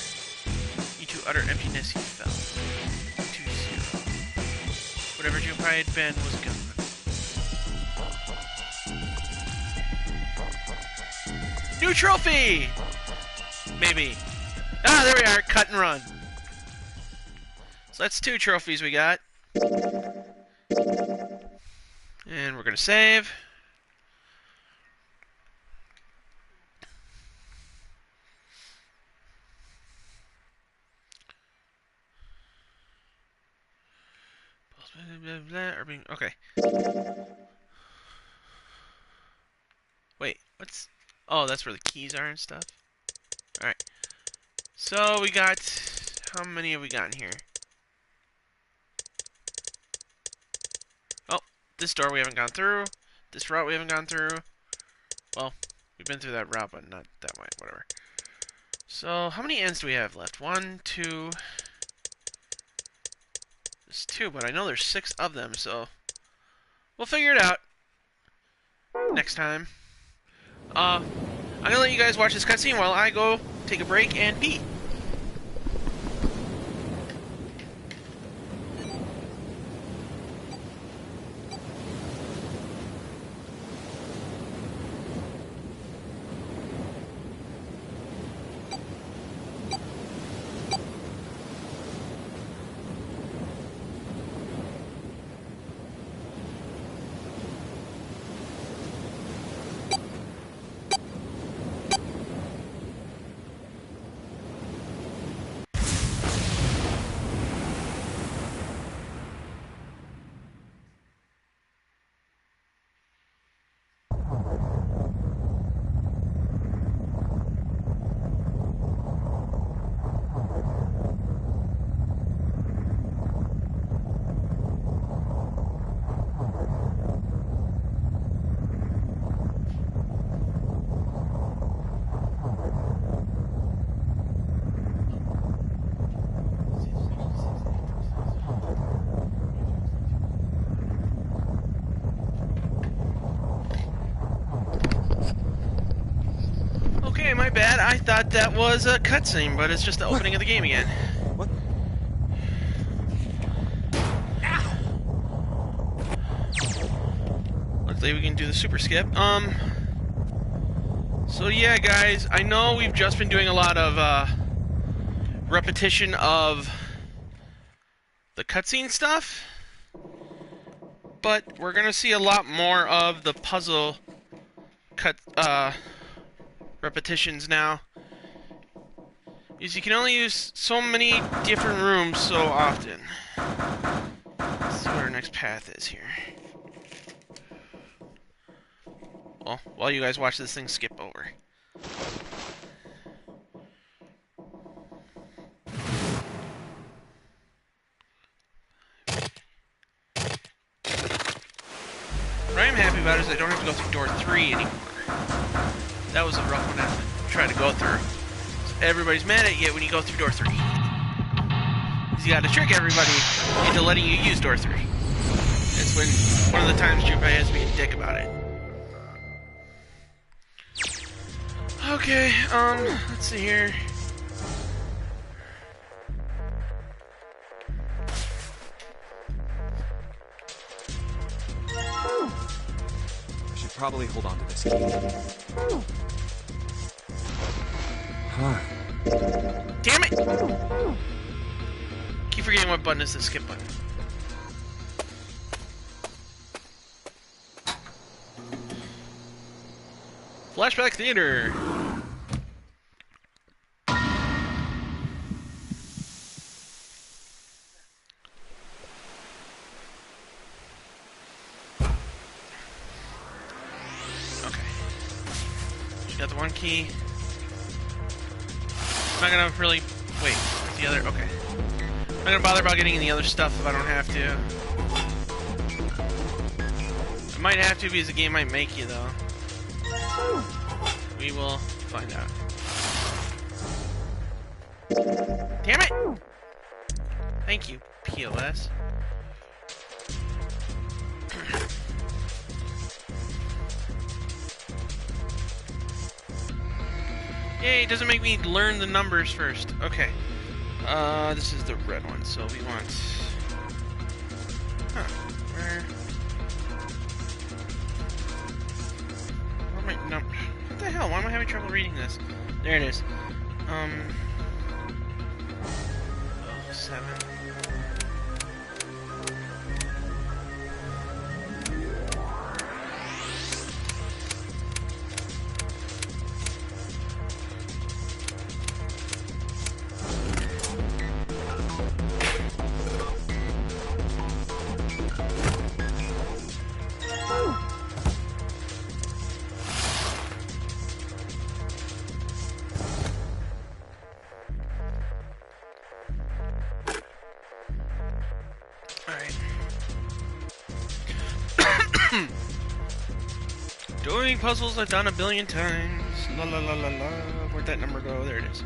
Into utter emptiness he fell. To 0. Whatever Junpei had been was gone. New trophy! Maybe. Ah, there we are. Cut and run. So that's 2 trophies we got. And we're going to save. Okay. Wait, what's... Oh, that's where the keys are and stuff? Alright. So we got... How many have we gotten here? Oh, this door we haven't gone through. This route we haven't gone through. Well, we've been through that route, but not that way. Whatever. So, how many ends do we have left? 1, 2... There's 2, but I know there's 6 of them, so... We'll figure it out. Next time. I'm gonna let you guys watch this cutscene while I go take a break and pee. Okay, my bad. I thought that was a cutscene, but it's just the opening of the game again. What? Luckily, we can do the super skip. So yeah, guys, I know we've just been doing a lot of, repetition of the cutscene stuff, but we're gonna see a lot more of the puzzle repetitions now. Because you can only use so many different rooms so often. Let's see what our next path is here. Well, while you guys watch this thing skip over. What I am happy about is I don't have to go through door 3 anymore. That was a rough one to try to go through. So everybody's mad at you when you go through door 3. Because you gotta trick everybody into letting you use door 3. That's when one of the times Junpei has to be a dick about it. Okay, let's see here. I should probably hold on to this key. Damn it! Keep forgetting what button is the skip button. Flashback Theater. Okay. She got the one key. I'm not gonna really... Wait, what's the other... Okay. I'm not gonna bother about getting the other stuff if I don't have to. I might have to because the game might make you, though. We will find out. Damn it! Thank you, POS. Yay, it doesn't make me learn the numbers first. Okay. This is the red one, so we want... Huh. Where are my numbers? What the hell? Why am I having trouble reading this? There it is. 7. Doing puzzles I've done a billion times. La la la la la. Where'd that number go? There it is.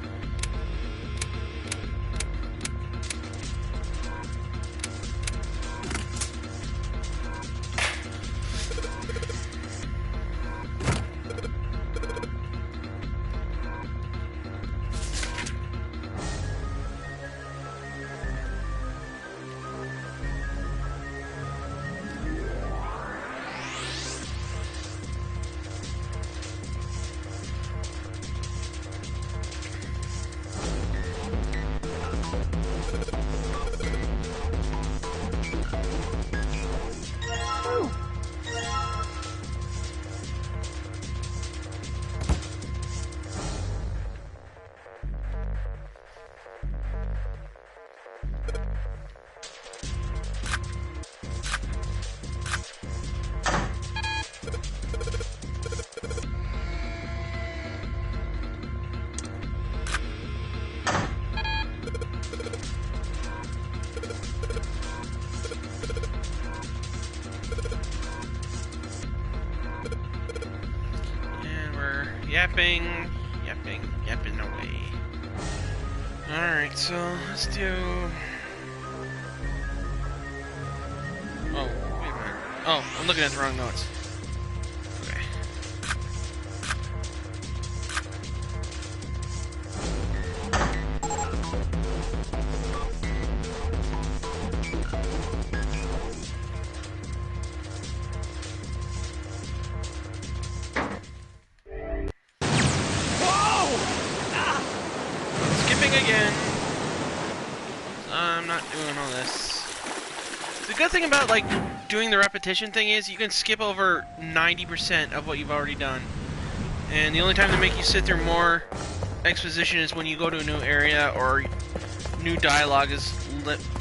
Yapping away. Alright, so let's do... Oh, wait a minute. Oh, I'm looking at the wrong notes. Okay. Again. I'm not doing all this. The good thing about like doing the repetition thing is you can skip over 90% of what you've already done. And the only time they make you sit through more exposition is when you go to a new area or new dialogue is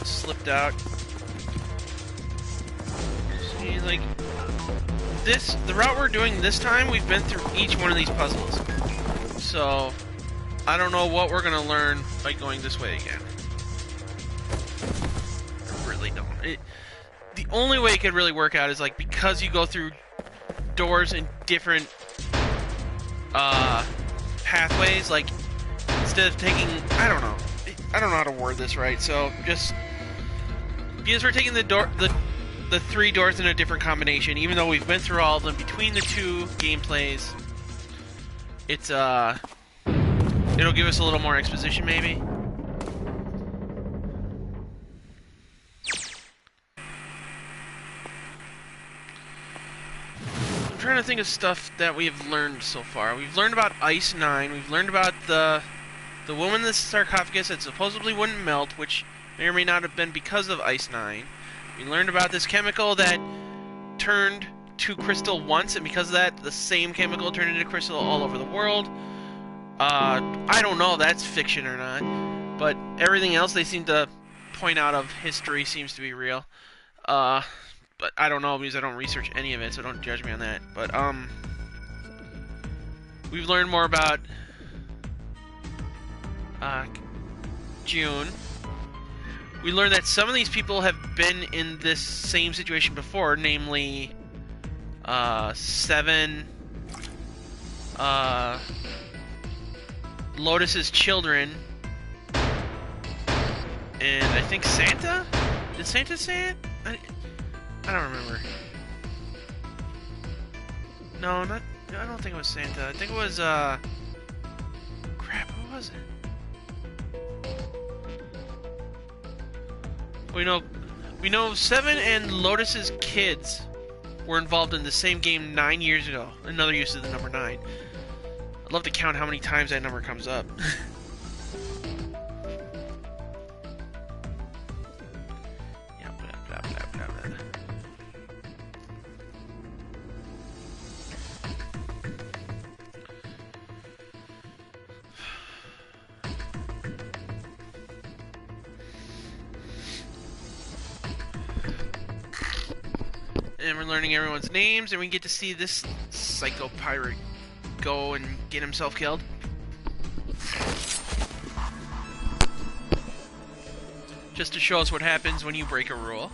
slipped out. See, like this, the route we're doing this time, we've been through each one of these puzzles. So I don't know what we're gonna learn by going this way again. I really don't. The only way it could really work out is like because you go through doors in different pathways. Like instead of taking, I don't know how to word this right. So just because we're taking the three doors in a different combination, even though we've been through all of them between the two gameplays, it's it'll give us a little more exposition, maybe. I'm trying to think of stuff that we have learned so far. We've learned about Ice 9. We've learned about the woman in the sarcophagus that supposedly wouldn't melt, which may or may not have been because of Ice 9. We learned about this chemical that turned to crystal once, and because of that, the same chemical turned into crystal all over the world. I don't know if that's fiction or not, but everything else they seem to point out of history seems to be real. But I don't know because I don't research any of it, so don't judge me on that. But, we've learned more about, June. We learned that some of these people have been in this same situation before, namely, Seven, Lotus's children, and I think Santa? Did Santa say it? I don't remember. No, I don't think it was Santa. I think it was, crap, who was it? We know Seven and Lotus's kids were involved in the same game 9 years ago. Another use of the number 9. I'd love to count how many times that number comes up. Yeah, blah, blah, blah, blah, blah. And we're learning everyone's names, and we get to see this psycho pirate go and get himself killed. Just to show us what happens when you break a rule.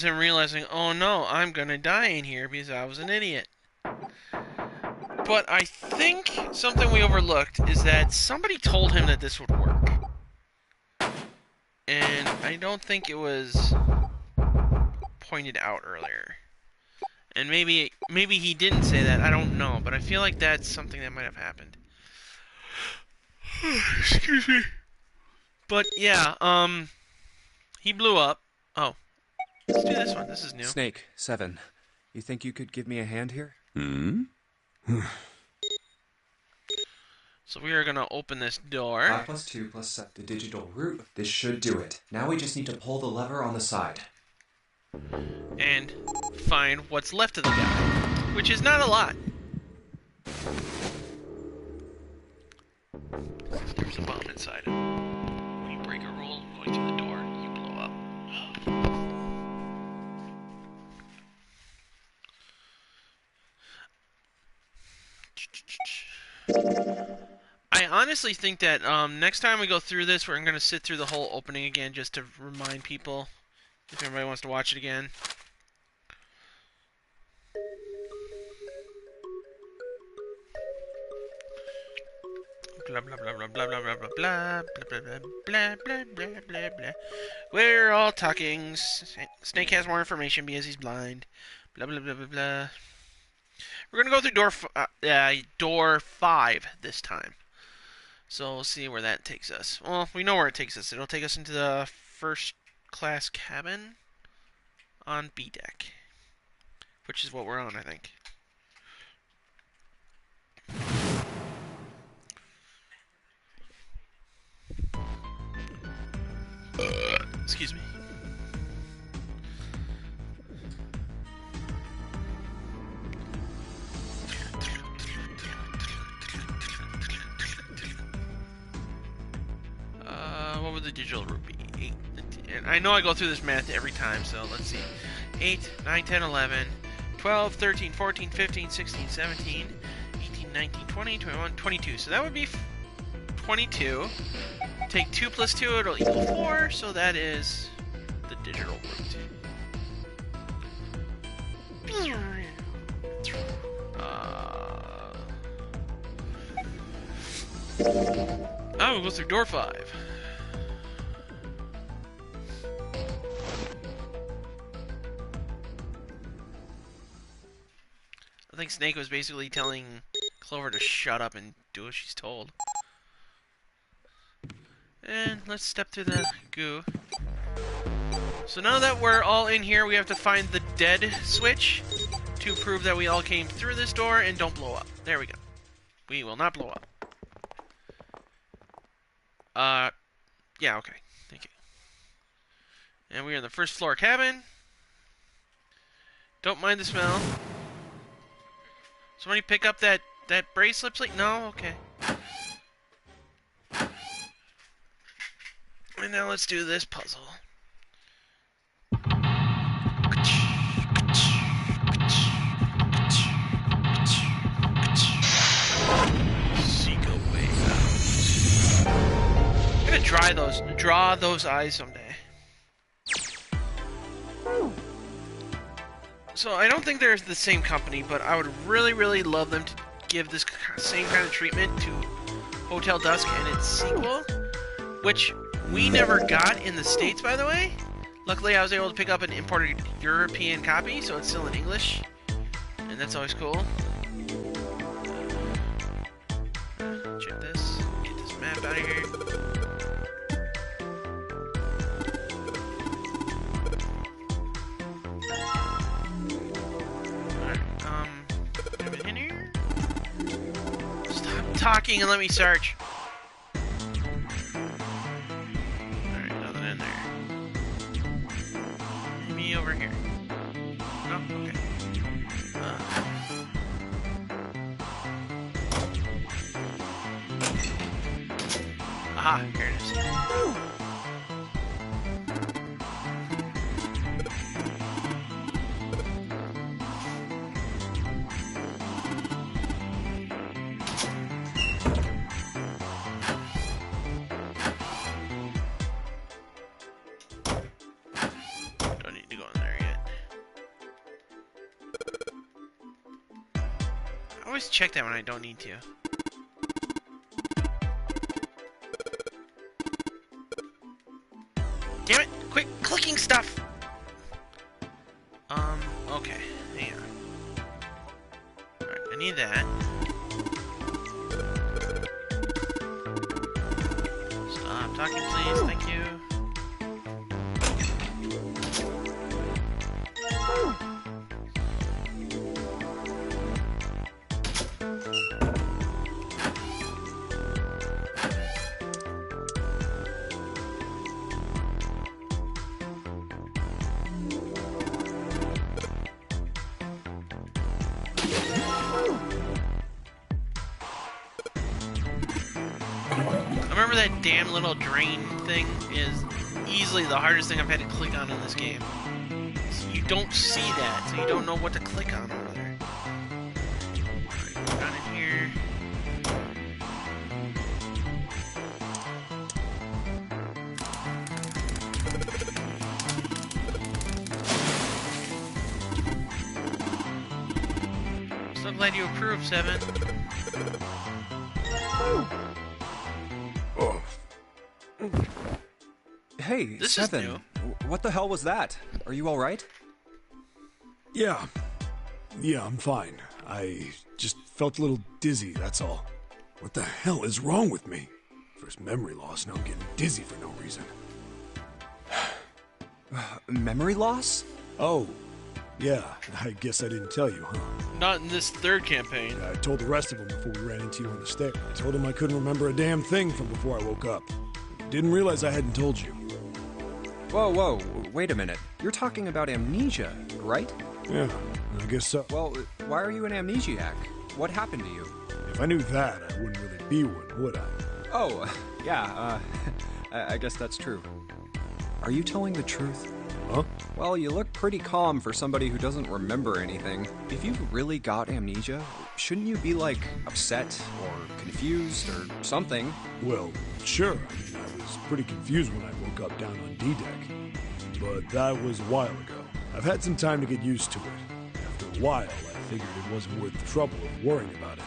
is him realizing, oh no, I'm gonna die in here because I was an idiot. But I think something we overlooked is that somebody told him that this would work. And I don't think it was pointed out earlier. And maybe he didn't say that, I don't know. But I feel like that's something that might have happened. Excuse me. But yeah, he blew up. Oh. Let's do this one. This is new. Snake, 7. You think you could give me a hand here? So we are going to open this door. 5 plus 2 plus set the digital root. This should do it. Now we just need to pull the lever on the side. And find what's left of the guy. Which is not a lot. There's a bomb inside him. When you break a rule going through the door, you blow up. I honestly think that next time we go through this, we're going to sit through the whole opening again just to remind people if anybody wants to watch it again. Blah blah blah blah blah blah blah blah blah blah blah blah blah blah blah. We're all talking. Snake has more information because he's blind. Blah blah blah blah blah. We're gonna go through door 5 this time. So we'll see where that takes us. Well, we know where it takes us. It'll take us into the first class cabin on B deck, which is what we're on, I think. Excuse me. What would the digital root be? 8. And I know I go through this math every time, so let's see. 8, 9, 10, 11, 12, 13, 14, 15, 16, 17, 18, 19, 20, 21, 22. So that would be 22. Take 2 plus 2, it'll equal 4, so that is the digital root. Oh, we'll go through door 5. I think Snake was basically telling Clover to shut up and do what she's told. And let's step through the goo. So now that we're all in here, we have to find the dead switch to prove that we all came through this door and don't blow up. There we go. We will not blow up. Yeah, okay. Thank you. And we're in the first floor cabin. Don't mind the smell. Somebody pick up that bracelet, please? No? Okay. And now let's do this puzzle. Seek a way out. I'm gonna draw those eyes someday. So I don't think they're the same company, but I would really, really love them to give this same kind of treatment to Hotel Dusk and its sequel, which we never got in the States, by the way. Luckily, I was able to pick up an imported European copy, so it's still in English, and that's always cool. Check this. Get this map out of here. In here? Stop talking and let me search. Alright, nothing in there. Maybe over here. Oh, okay. Aha, here it is. Don't need to go in there yet. always check that when I don't need to. Damn it! Quit clicking stuff! Okay. Hang on. Alright, I need that. Stop talking, please. Thank you. Remember that damn little drain thing is easily the hardest thing I've had to click on in this game. So you don't see that, so you don't know what to click on over there. Alright, down in here. So glad you approved, Seven. Hey, This is Seven. new. What the hell was that? Are you alright? Yeah. Yeah, I'm fine. I just felt a little dizzy, that's all. What the hell is wrong with me? First memory loss, now I'm getting dizzy for no reason. Memory loss? Oh, yeah, I guess I didn't tell you, huh? Not in this third campaign. I told the rest of them before we ran into you on the stairs. I told them I couldn't remember a damn thing from before I woke up. Didn't realize I hadn't told you. Whoa, wait a minute. You're talking about amnesia, right? Yeah, I guess so. Well, why are you an amnesiac? What happened to you? If I knew that, I wouldn't really be one, would I? Oh, yeah, I guess that's true. Are you telling the truth? Huh? Well, you look pretty calm for somebody who doesn't remember anything. If you've really got amnesia, shouldn't you be, like, upset or confused or something? Well, sure. I mean, I was pretty confused when I woke up down on D-Deck. But that was a while ago. I've had some time to get used to it. After a while, I figured it wasn't worth the trouble of worrying about it.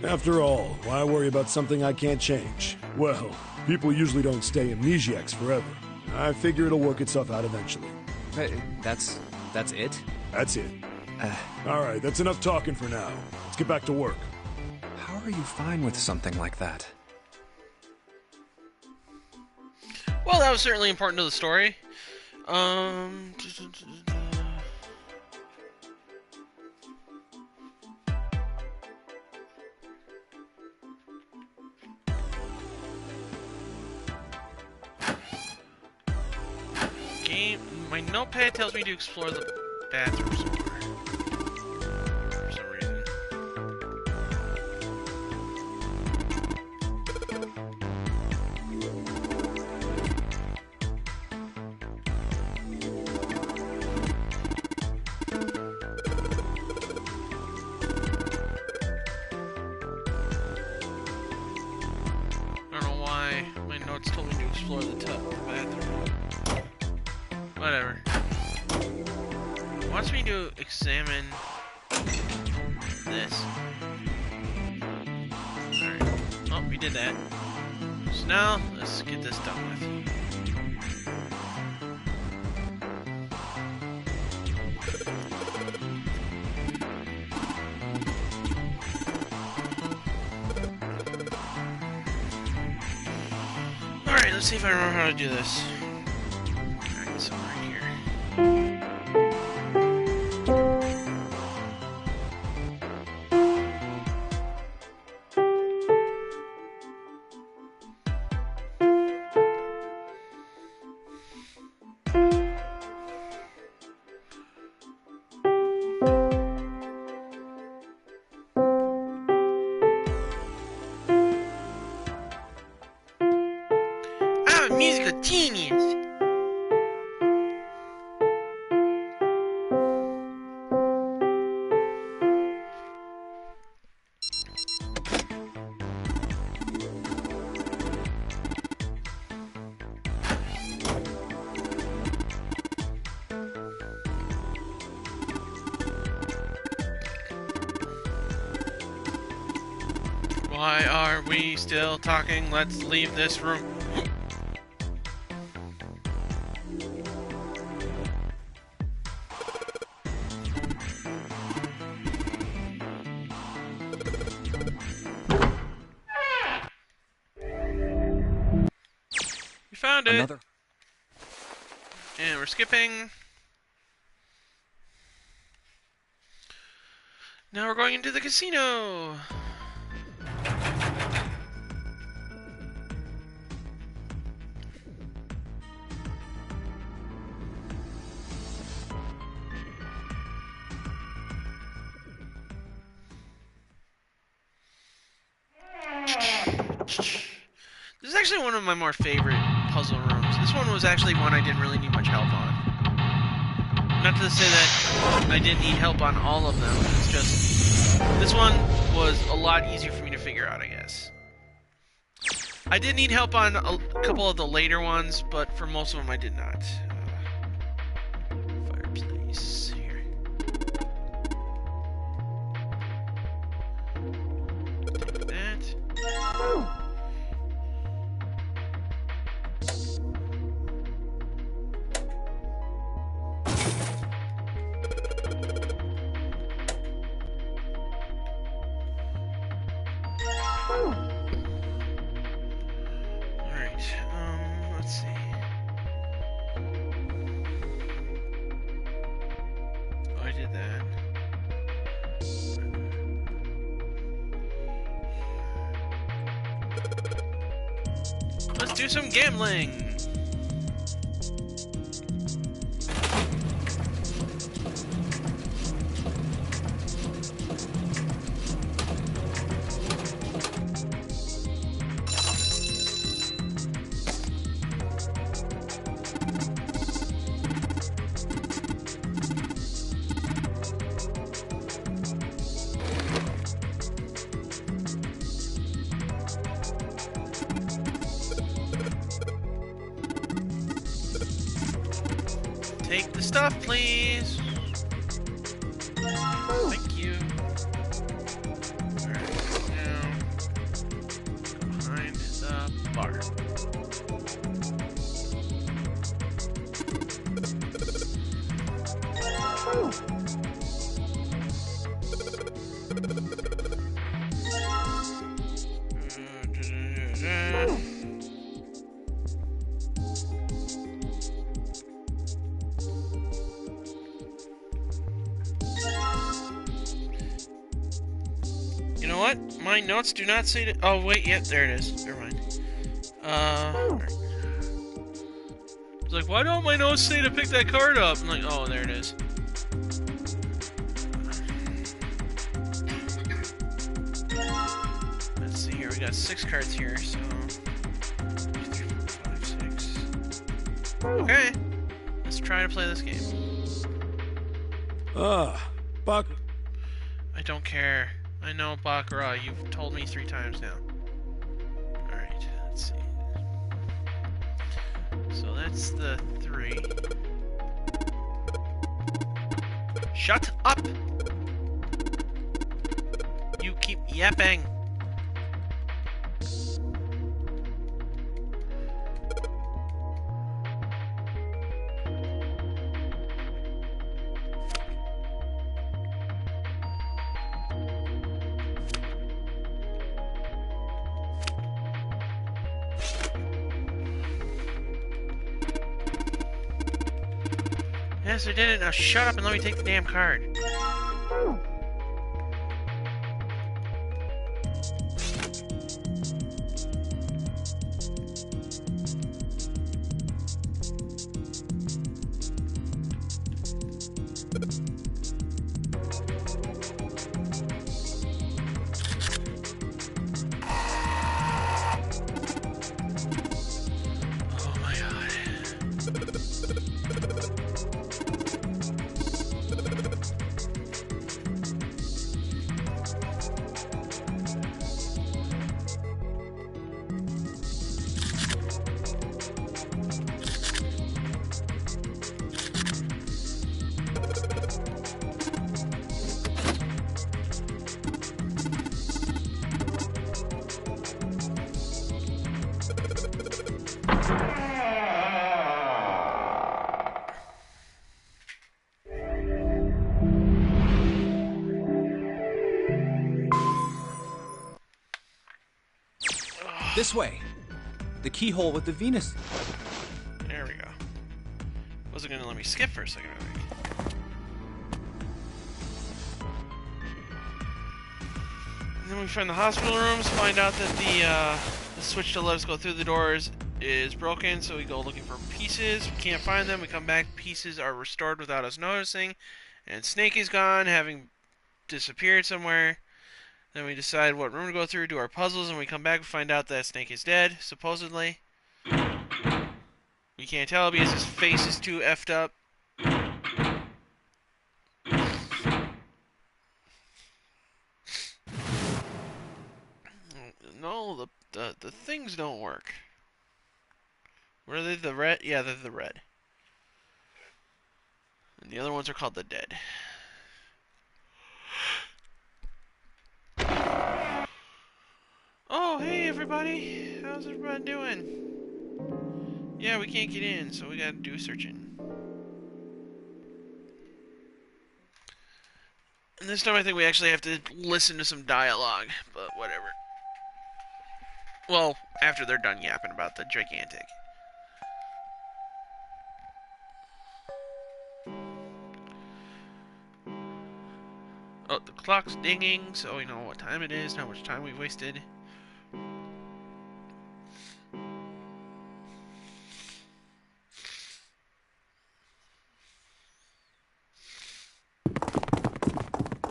After all, why worry about something I can't change? Well, people usually don't stay amnesiacs forever. I figure it'll work itself out eventually. That's it? That's it. All right, that's enough talking for now. Let's get back to work. How are you fine with something like that? Well, that was certainly important to the story. Game. My notepad tells me to explore the bathroom somewhere. For some reason. I don't know why my notes told me to explore the bathroom. Whatever. It wants me to examine this. Alright. Oh, we did that. So now, let's get this done with. Alright, let's see if I remember how to do this. Alright, so right here. I'm a musical genius! Why are we still talking? Let's leave this room. We found it. Another. And we're skipping. Now we're going into the casino. This is actually one of my more favorite puzzle rooms. This one was actually one I didn't really need much help on. Not to say that I didn't need help on all of them, it's just this one was a lot easier for me to figure out, I guess. I did need help on a couple of the later ones, but for most of them I did not. Fireplace here. Take that. Alright, let's see. Oh, I did that. Let's do some gambling! Take the stuff, please. Thank you. Alright, now behind the bar. You know what? My notes do not say to... Oh, wait, yep, there it is. Never mind. Alright. It's like, why don't my notes say to pick that card up? I'm like, oh, there it is. Let's see here. We got 6 cards here, so... 2, 3, 4, 5, 6. Okay. Let's try to play this game. Buck. I don't care. I know Baccarat. You've told me 3 times now. Alright, let's see. So that's the 3. Shut up! You keep yapping. Yes, I did it. Now shut up and let me take the damn card. Oh my god. This way. The keyhole with the Venus. There we go. Wasn't gonna let me skip for a second, I think. And then we find the hospital rooms, find out that the switch to let us go through the doors is broken, so we go looking for pieces. We can't find them. We come back, pieces are restored without us noticing, and Snake is gone, having disappeared somewhere. Then we decide what room to go through, do our puzzles, and we come back and find out that Snake is dead, supposedly. We can't tell because his face is too effed up. No, the things don't work. What are they? The red? Yeah, they're the red. And the other ones are called the dead. Oh, hey everybody! How's everybody doing? Yeah, we can't get in, so we gotta do searching. And this time I think we actually have to listen to some dialogue, but whatever. Well, after they're done yapping about the gigantic. Oh, the clock's dinging, so we know what time it is, how much time we've wasted.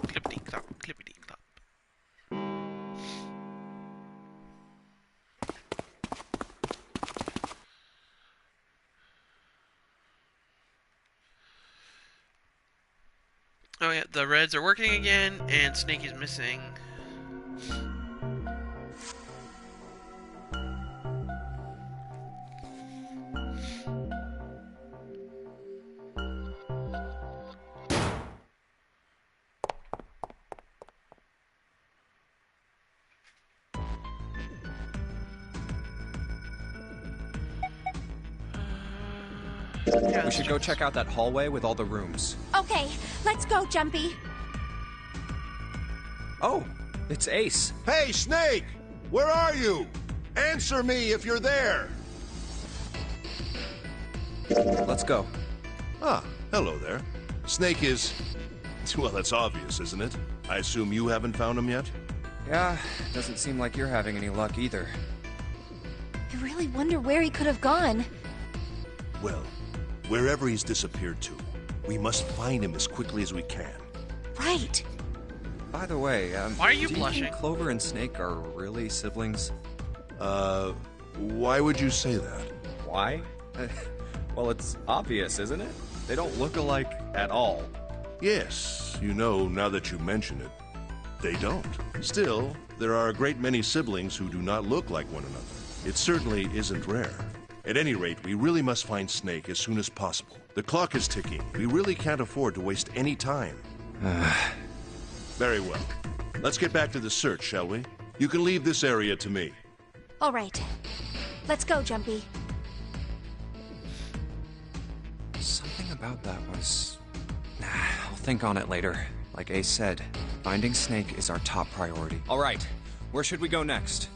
Clippity-clop, clippity-clop. Oh yeah, the reds are working again, and Snake is missing. We should go check out that hallway with all the rooms. Okay, let's go, Jumpy. Oh, it's Ace. Hey, Snake! Where are you? Answer me if you're there! Let's go. Ah, hello there. Snake is... Well, that's obvious, isn't it? I assume you haven't found him yet? Yeah, doesn't seem like you're having any luck either. I really wonder where he could have gone. Well, wherever he's disappeared to, we must find him as quickly as we can. Right. By the way, why are you do blushing? You think Clover and Snake are really siblings? Why would you say that? Why? Well, it's obvious, isn't it? They don't look alike at all. Yes, you know, now that you mention it, they don't. Still, there are a great many siblings who do not look like one another. It certainly isn't rare. At any rate, we really must find Snake as soon as possible. The clock is ticking. We really can't afford to waste any time. Very well. Let's get back to the search, shall we? You can leave this area to me. All right. Let's go, Jumpy. Something about that was... I'll think on it later. Like Ace said, finding Snake is our top priority. All right, where should we go next?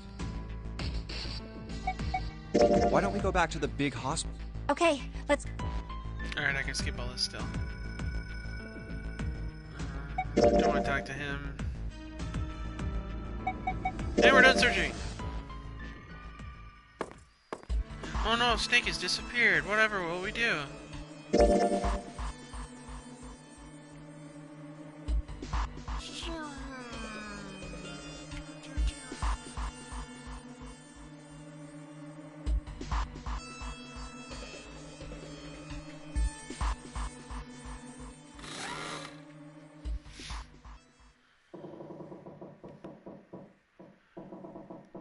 Why don't we go back to the big hospital? Okay, let's... Alright, I can skip all this still. Don't want to talk to him. Hey, we're done searching! Oh no, Snake has disappeared. Whatever, what'll we do?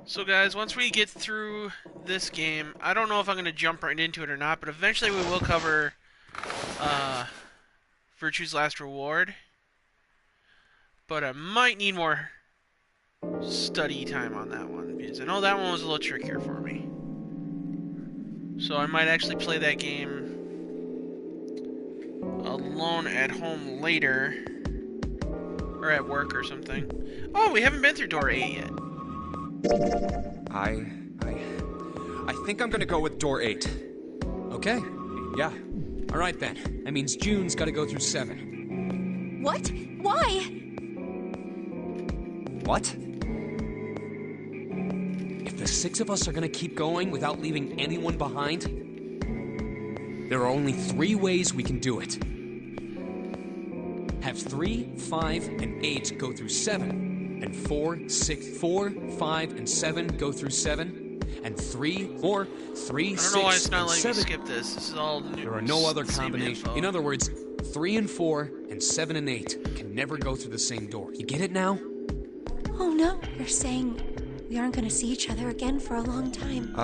So guys, once we get through this game, I don't know if I'm going to jump right into it or not, but eventually we will cover Virtue's Last Reward. But I might need more study time on that one, because I know that one was a little trickier for me. So I might actually play that game alone at home later, or at work or something. Oh, we haven't been through door 8 yet. I I think I'm gonna go with door 8. Okay. Yeah. All right then. That means June's got to go through 7. What? Why? What? If the 6 of us are gonna keep going without leaving anyone behind, there are only 3 ways we can do it. Have 3, 5, and 8 go through 7, and 4, 5, and 7 go through 7, and 3, 4, 3, I don't 6, know why it's not and letting 7. me skip this. This is all new. There are no other same combination. info. In other words, 3 and 4, and 7 and 8 can never go through the same door. You get it now? Oh no, you're saying we aren't gonna see each other again for a long time.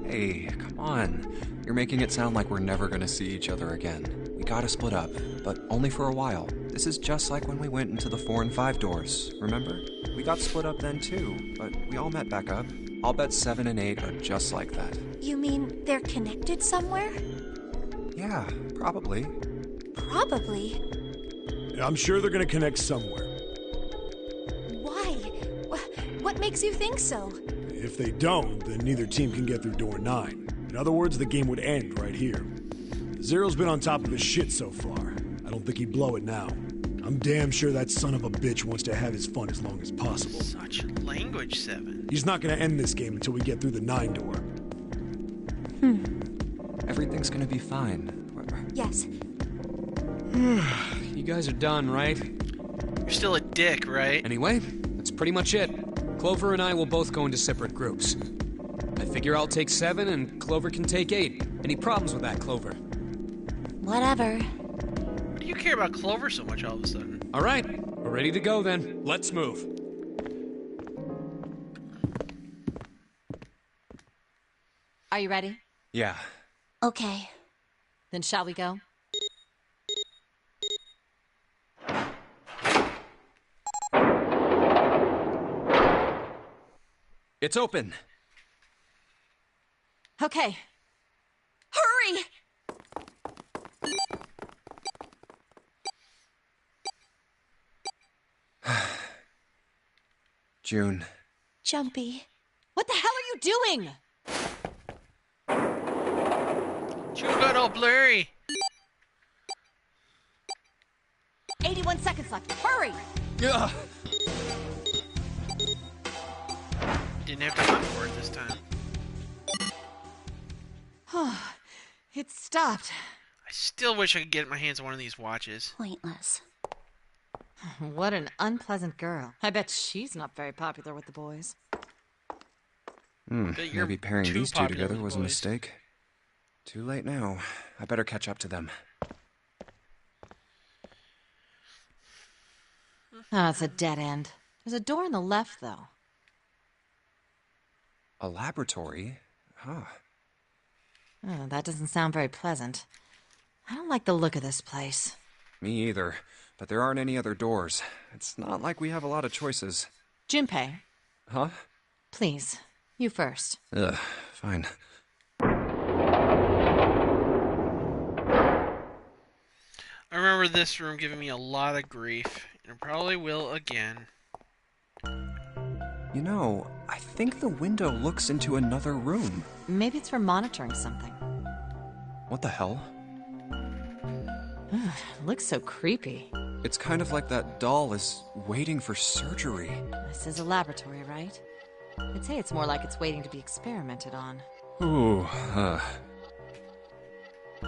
Hey, come on. You're making it sound like we're never gonna see each other again. We gotta split up, but only for a while. This is just like when we went into the 4 and 5 doors, remember? We got split up then too, but we all met back up. I'll bet 7 and 8 are just like that. You mean they're connected somewhere? Yeah, probably. Probably. I'm sure they're gonna connect somewhere. Why? What makes you think so? If they don't, then neither team can get through door 9. In other words, the game would end right here. Zero's been on top of his shit so far. I don't think he'd blow it now. I'm damn sure that son of a bitch wants to have his fun as long as possible. Such language, 7. He's not gonna end this game until we get through the 9 door. Everything's gonna be fine. Yes. You guys are done, right? You're still a dick, right? Anyway, that's pretty much it. Clover and I will both go into separate groups. I figure I'll take 7 and Clover can take 8. Any problems with that, Clover? Whatever. Why do you care about Clover so much all of a sudden? All right, we're ready to go then. Let's move. Are you ready? Yeah. Okay. Then shall we go? It's open. Okay. Hurry! June. Jumpy. What the hell are you doing? June got all blurry. 81 seconds left. Hurry! Ugh. Didn't have to hunt for it this time. It stopped. I still wish I could get my hands on one of these watches. Pointless. What an unpleasant girl. I bet she's not very popular with the boys. But you're Maybe pairing too these two popular together with was a boys. mistake. Too late now. I better catch up to them. Oh, it's a dead end. There's a door on the left, though. A laboratory? Huh. Oh, that doesn't sound very pleasant. I don't like the look of this place. Me either. But there aren't any other doors. It's not like we have a lot of choices. Junpei, Huh? please. You first. Ugh, fine. I remember this room giving me a lot of grief, and it probably will again. You know, I think the window looks into another room. Maybe it's for monitoring something. What the hell? It looks so creepy. It's kind of like that doll is waiting for surgery. This is a laboratory, right? I'd say it's more like it's waiting to be experimented on. Ooh,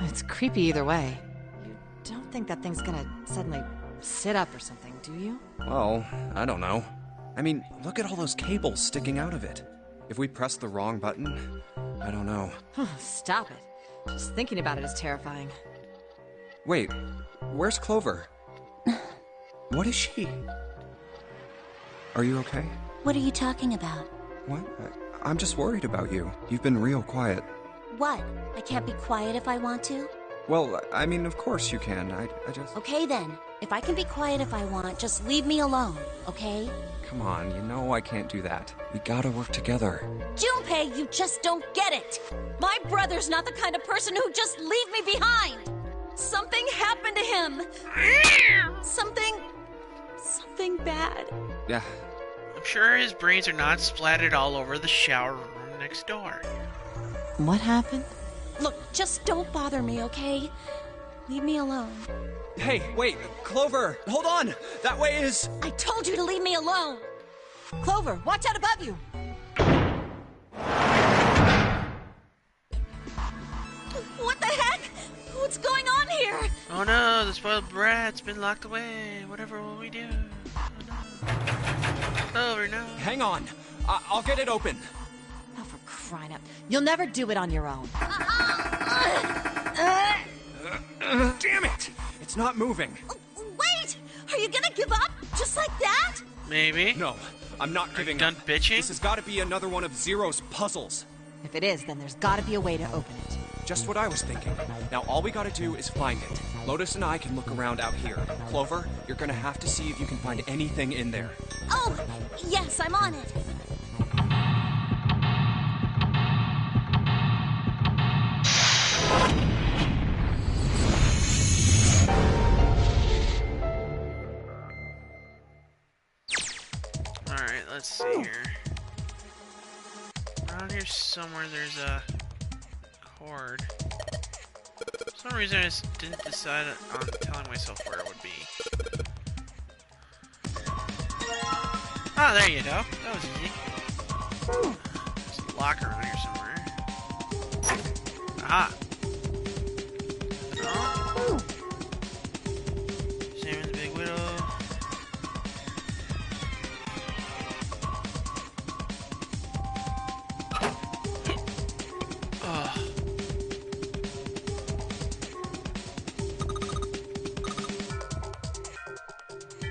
It's creepy either way. You don't think that thing's gonna suddenly sit up or something, do you? well, I don't know. I mean, look at all those cables sticking out of it. If we press the wrong button, I don't know. Stop it. Just thinking about it is terrifying. Wait, where's Clover? What is she? Are you okay? What are you talking about? What? I'm just worried about you. You've been real quiet. What? I can't be quiet if I want to? Well, I mean, of course you can. I just... Okay then. If I can be quiet if I want, just leave me alone, okay? Come on, you know I can't do that. We gotta work together. Junpei, you just don't get it! My brother's not the kind of person who'd just leave me behind! Something happened to him! Something bad. Yeah, I'm sure his brains are not splattered all over the shower room next door. What happened? Look, just don't bother me, okay? Leave me alone. Hey, wait, Clover, hold on! That way is... I told you to leave me alone! Clover, watch out above you! What the heck? What's going on here? Oh no, the spoiled brat's been locked away. Whatever will we do? Oh no. Clover, no. Hang on, I'll get it open. Oh, for crying out. You'll never do it on your own. Damn it! It's not moving. Wait! Are you gonna give up? Just like that? Maybe. No, I'm not giving Done up. bitching? This has got to be another one of Zero's puzzles. If it is, then there's gotta be a way to open it. Just what I was thinking. Now all we gotta do is find it. Lotus and I can look around out here. Clover, you're gonna have to see if you can find anything in there. Oh, yes, I'm on it. Alright, let's see here. Around here somewhere there's a cord. For some reason I just didn't decide on telling myself where it would be. Ah, there you go. That was easy. There's a locker around here somewhere. Aha!